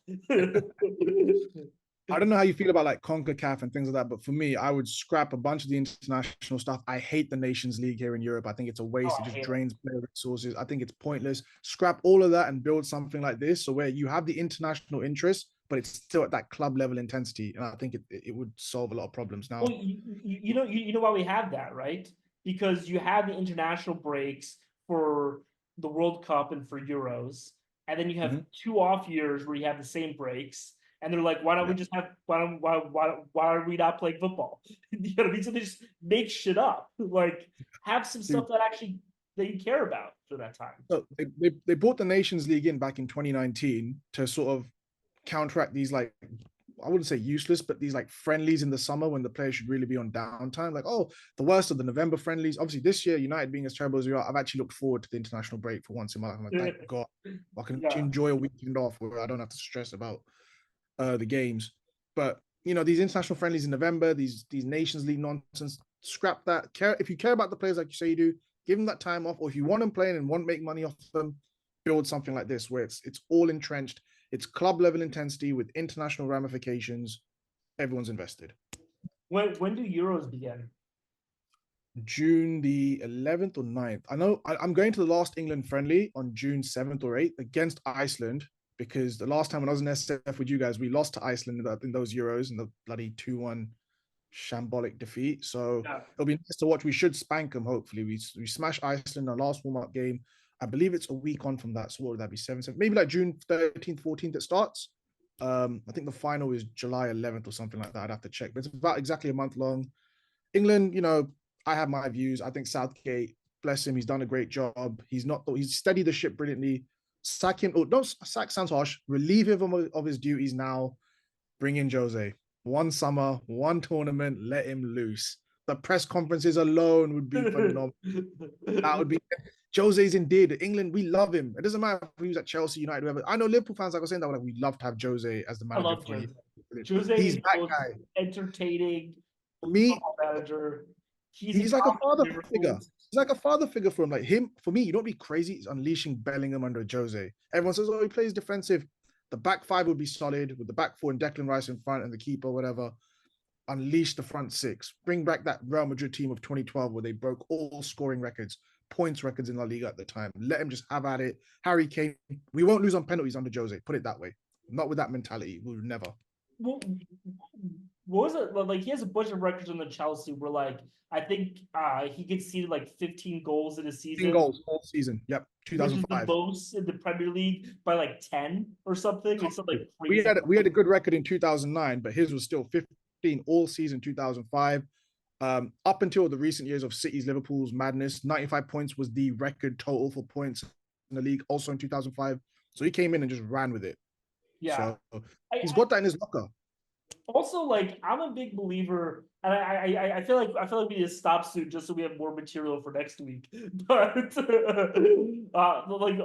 Speaker 2: I don't know how you feel about like CONCACAF and things like that, but for me, I would scrap a bunch of the international stuff. I hate the Nations League here in Europe. I think it's a
Speaker 1: Oh,
Speaker 2: waste. It
Speaker 1: I
Speaker 2: just
Speaker 1: hate it.
Speaker 2: drains player resources. I think it's pointless. Scrap all of that and build something like this, so where you have the international interest, but it's still at that club level intensity. And I think it would solve a lot of problems
Speaker 1: Well,
Speaker 2: now.
Speaker 1: you know why we have that, right? Because you have the international breaks for the World Cup and for Euros, and then you have
Speaker 2: Mhm.
Speaker 1: 2 off years where you have the same breaks. And they're like, why don't
Speaker 2: Yeah.
Speaker 1: we just have why are we not playing football? You know what I mean? So they just make shit up. Like have some stuff
Speaker 2: Dude,
Speaker 1: that actually they care about for that time.
Speaker 2: so they brought the Nations League in back in 2019 to sort of counteract these like I wouldn't say useless, but these like friendlies in the summer when the players should really be on downtime. Like, oh, the worst of the November friendlies. Obviously, this year, United being as terrible as we are, I've actually looked forward to the international break for once in my life. I'm like, thank God, I can
Speaker 1: Yeah.
Speaker 2: enjoy a weekend off where I don't have to stress about the games. But these international friendlies in November, these Nations League nonsense, scrap that. Care if you care about the players like you say you do, give them that time off. Or if you want them playing and want to make money off them, build something like this where it's all entrenched. It's club level intensity with international ramifications. Everyone's invested.
Speaker 1: When do Euros begin?
Speaker 2: June the 11th or 9th. I know I'm going to the last England friendly on June 7th or 8th against Iceland because the last time when I was in SF with you guys, we lost to Iceland in those Euros in the bloody 2-1 shambolic defeat. So
Speaker 1: Yeah.
Speaker 2: it'll be nice to watch. We should spank them, hopefully. We smash Iceland in our last warm-up game. I believe it's a week on from that. So what would that be? 7th, maybe like June 13th, 14th it starts. I think the final is July 11th or something like that. I'd have to check. But it's about exactly a month long. England, I have my views. I think Southgate, bless him, he's done a great job. He's steadied the ship brilliantly. Sack him, don't sack sounds harsh. Relieve him of his duties now. Bring in Jose. One summer, one tournament, let him loose. The press conferences alone would be phenomenal. That would be Jose's indeed. England, we love him. It doesn't matter if he was at Chelsea, United, whoever. I know Liverpool fans like I was saying that like, we'd love to have Jose as the
Speaker 1: I
Speaker 2: manager
Speaker 1: love
Speaker 2: for a year.
Speaker 1: Jose. Jose
Speaker 2: He's
Speaker 1: is the
Speaker 2: that
Speaker 1: most
Speaker 2: guy.
Speaker 1: entertaining
Speaker 2: For me,
Speaker 1: football manager. He's
Speaker 2: he's like a
Speaker 1: accomplished
Speaker 2: father figure.
Speaker 1: miracles.
Speaker 2: He's like a father figure for him. Like him, for me, you don't be crazy. It's unleashing Bellingham under Jose. Everyone says, oh, he plays defensive. The back five would be solid with the back four and Declan Rice in front and the keeper, whatever. Unleash the front six. Bring back that Real Madrid team of 2012 where they broke all scoring records, points records in La Liga at the time. Let him just have at it. Harry Kane, we won't lose on penalties under Jose. Put it that way. Not with that mentality. We would never.
Speaker 1: What, what was it like? He has a bunch of records on the Chelsea where like I think he conceded like 15 goals in a
Speaker 2: 15
Speaker 1: season,
Speaker 2: goals all season. Yep.
Speaker 1: which is the
Speaker 2: 2005.
Speaker 1: most in the Premier League by like 10 or something. It's something like
Speaker 2: We
Speaker 1: crazy.
Speaker 2: had we had a good record in 2009, but his was still 15 all season 2005. Up until the recent years of City's Liverpool's madness, 95 points was the record total for points in the league, also in 2005. So he came in and just ran with it.
Speaker 1: Yeah.
Speaker 2: So he's
Speaker 1: I
Speaker 2: got that in his locker.
Speaker 1: also like I'm a big believer, and I feel like we need to stop soon just so we have more material for next week. But like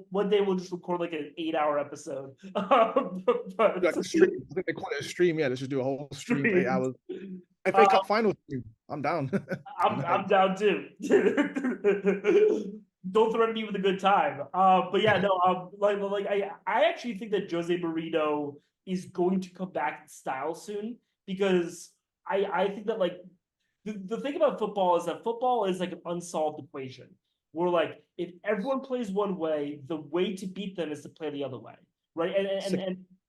Speaker 1: one day we'll just record like an 8 hour episode. But
Speaker 2: Like a stream. I think they call it a stream. Yeah, let's just do a whole stream for 8 hours.
Speaker 1: streams.
Speaker 2: FA Cup final stream. I'm down.
Speaker 1: I'm down too. Don't threaten me with a good time. But yeah, no. Like I actually think that Jose Mourinho is going to come back in style soon because I think that like the thing about football is that football is like an unsolved equation. Where like if everyone plays one way, the way to beat them is to play the other way, right?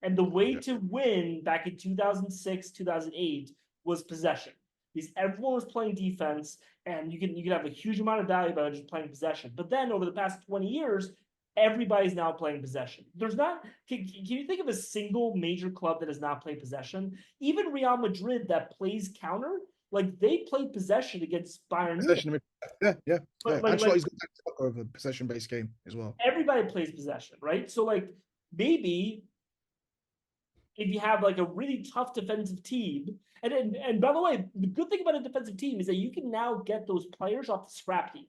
Speaker 1: And the way
Speaker 2: Yeah.
Speaker 1: to win back in 2006, 2008 was possession. Because everyone was playing defense, and you can have a huge amount of value by just playing possession. But then over the past 20 years, everybody's now playing possession. There's not. Can you think of a single major club that has not played possession? Even Real Madrid that plays counter, like they played possession against Bayern Munich.
Speaker 2: Possession. Yeah, yeah, yeah.
Speaker 1: But like
Speaker 2: Ancelotti's got that of a possession-based game as well.
Speaker 1: everybody plays possession, right? So like maybe if you have like a really tough defensive team, and by the way, the good thing about a defensive team is that you can now get those players off the scrap heap.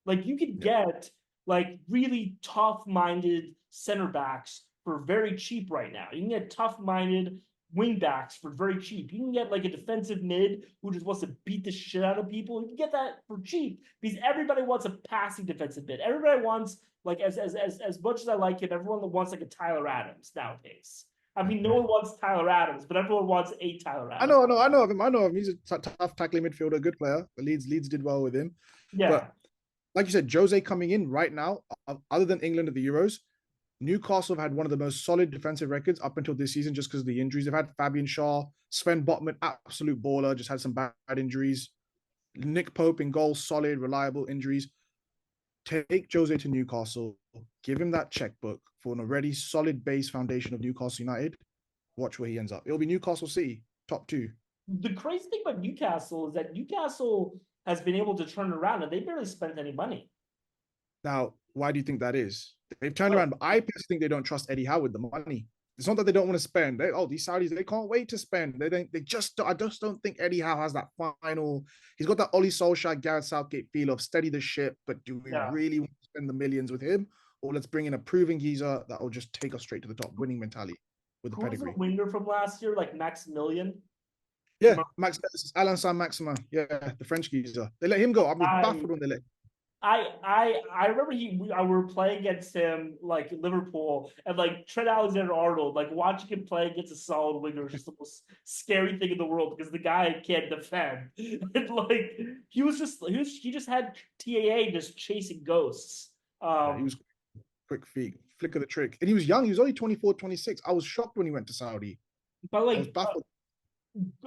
Speaker 1: Like you can
Speaker 2: Yeah.
Speaker 1: get like really tough-minded center backs for very cheap right now. You can get tough-minded wing backs for very cheap. You can get like a defensive mid who just wants to beat the shit out of people. You can get that for cheap because everybody wants a passing defensive mid. Everybody wants like as much as I like him, everyone wants like a Tyler Adams nowadays. I mean, no one wants Tyler Adams, but everyone wants a Tyler
Speaker 2: I
Speaker 1: Adams.
Speaker 2: know, I know, I know of him. I know of him. He's a tough tackling midfielder, good player. The Leeds did well with him.
Speaker 1: Yeah.
Speaker 2: But like you said, Jose coming in right now, other than England at the Euros, Newcastle have had one of the most solid defensive records up until this season just because of the injuries. They've had Fabian Shaw, Sven Botman, absolute baller, just had some bad injuries. Nick Pope in goal, solid, reliable injuries. Take Jose to Newcastle, give him that checkbook for an already solid base foundation of Newcastle United. Watch where he ends up. It'll be Newcastle City, top two.
Speaker 1: The crazy thing about Newcastle is that Newcastle has been able to turn it around and they barely spent any money.
Speaker 2: Now, why do you think that is? They've turned
Speaker 1: Oh,
Speaker 2: around, but I personally think they don't trust Eddie Howe with the money. It's not that they don't want to spend. These Saudis, they can't wait to spend. They don't. They just. I just don't think Eddie Howe has that final. He's got that Ollie Solskjaer, Gareth Southgate feel of steady the ship. But do we
Speaker 1: yeah.
Speaker 2: really want to spend the millions with him, or let's bring in a proven geezer that will just take us straight to the top, winning mentality with the
Speaker 1: Who was the
Speaker 2: pedigree?
Speaker 1: winger from last year? Like Maximilian?
Speaker 2: Yeah, Max Alan San Maxima. Yeah, the French geezer. They let him go. I was
Speaker 1: I
Speaker 2: baffled when they let.
Speaker 1: I remember we were playing against him like Liverpool and like Trent Alexander-Arnold, like watching him play against a solid winger is just the most scary thing in the world because the guy can't defend. And like he just had TAA just chasing ghosts.
Speaker 2: Yeah, he was quick feet, flick of the trick. And he was young. He was only 24, 26. I was shocked when he went to Saudi.
Speaker 1: But
Speaker 2: I was
Speaker 1: like
Speaker 2: baffled.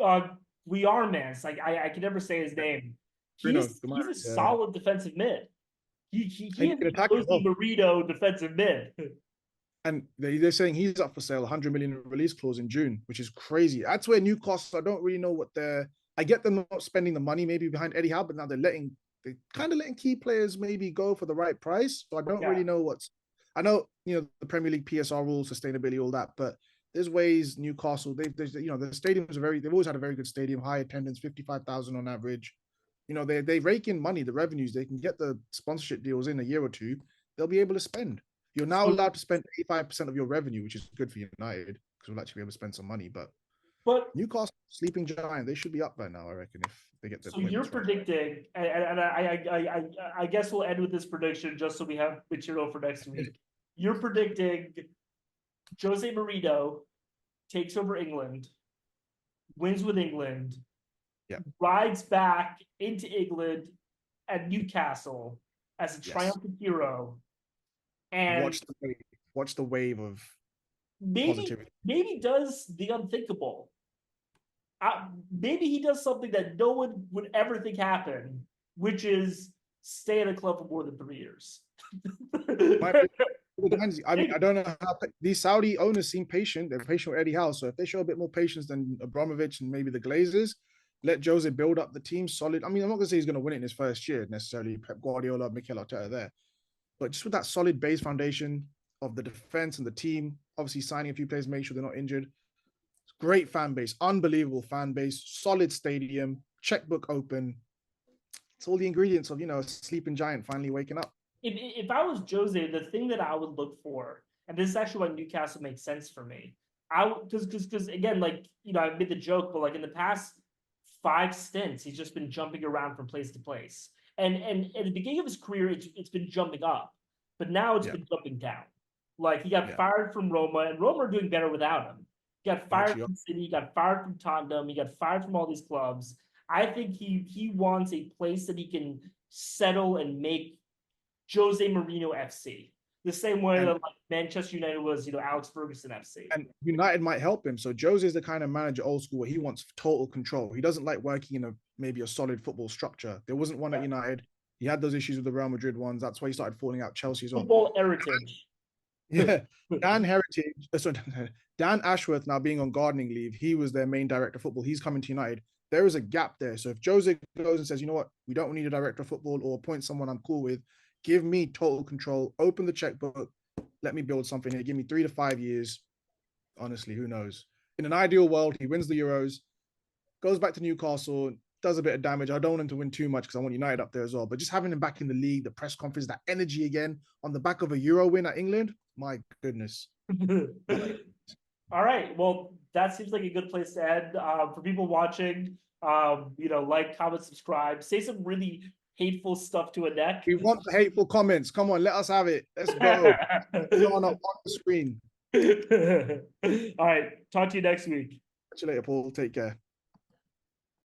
Speaker 1: uh we are man. Like I can never say his name.
Speaker 2: Bruno,
Speaker 1: He's a
Speaker 2: yeah.
Speaker 1: solid defensive mid. He
Speaker 2: And he
Speaker 1: is
Speaker 2: can
Speaker 1: the
Speaker 2: attack as
Speaker 1: Jose
Speaker 2: well.
Speaker 1: Marino defensive mid.
Speaker 2: And they're saying he's up for sale, 100 million release clause in June, which is crazy. That's where Newcastle, I don't really know what they're. I get them not spending the money maybe behind Eddie Howe, but now they're kind of letting key players maybe go for the right price. So I don't
Speaker 1: Yeah.
Speaker 2: really know I know, the Premier League PSR rules, sustainability, all that, but there's ways Newcastle, the stadiums they've always had a very good stadium, high attendance, 55,000 on average. They rake in money, the revenues, they can get the sponsorship deals in a year or two, they'll be able to spend. You're now
Speaker 1: So,
Speaker 2: allowed to spend 85% of your revenue, which is good for United because we'll actually be able to spend some money. But
Speaker 1: but
Speaker 2: Newcastle, sleeping giant, they should be up by now, I reckon, if they get their
Speaker 1: so you're
Speaker 2: appointments right.
Speaker 1: predicting, and I guess we'll end with this prediction just so we have material for next week. You're predicting Jose Mourinho takes over England, wins with England,
Speaker 2: Yeah.
Speaker 1: rides back into England at Newcastle as a triumphant hero, and
Speaker 2: Watch the wave of
Speaker 1: maybe
Speaker 2: positivity.
Speaker 1: maybe does the unthinkable. Maybe he does something that no one would ever think happen, which is stay at a club for more than 3 years.
Speaker 2: I mean, I don't know how these Saudi owners seem patient. They're patient with Eddie Howe. So if they show a bit more patience than Abramovich and maybe the Glazers, let Jose build up the team solid. I mean, I'm not going to say he's going to win it in his first year necessarily. Pep Guardiola, Mikel Arteta there. But just with that solid base foundation of the defense and the team, obviously signing a few players, make sure they're not injured. Great fan base, unbelievable fan base, solid stadium, checkbook open. It's all the ingredients of, a sleeping giant finally waking up.
Speaker 1: If I was Jose, the thing that I would look for, and this is actually why Newcastle makes sense for me, because again, like I made the joke, but like in the past 5 stints, he's just been jumping around from place to place. And at the beginning of his career, it's been jumping up, but now it's been jumping down. Like he got fired from Roma, and Roma are doing better without him. He got fired from City, he got fired from Tottenham, he got fired from all these clubs. I think he wants a place that he can settle and make Jose Mourinho FC. The same way
Speaker 2: And
Speaker 1: that like Manchester United was, Alex Ferguson FC.
Speaker 2: and United might help him. So Jose is the kind of manager, old school, where he wants total control. He doesn't like working in maybe a solid football structure. There wasn't one at United. He had those issues with the Real Madrid ones. That's why he started falling out Chelsea as well.
Speaker 1: Football heritage.
Speaker 2: Yeah, Dan Heritage, sorry, Dan Ashworth now being on gardening leave, he was their main director of football. He's coming to United. There is a gap there. So if Jose goes and says, you know what, we don't need a director of football or appoint someone I'm cool with, give me total control, open the checkbook, let me build something here. Give me 3 to 5 years. Honestly, who knows? In an ideal world, he wins the Euros, goes back to Newcastle, does a bit of damage. I don't want him to win too much because I want United up there as well. But just having him back in the league, the press conference, that energy again on the back of a Euro win at England, my goodness.
Speaker 1: All right. Well, that seems like a good place to end. For people watching, like, comment, subscribe, say some really hateful stuff to Annnnnd.
Speaker 2: We want the hateful comments. Come on, let us have it. Let's go. On the screen.
Speaker 1: All right. Talk to you next week.
Speaker 2: Catch you later, Paul. Take care.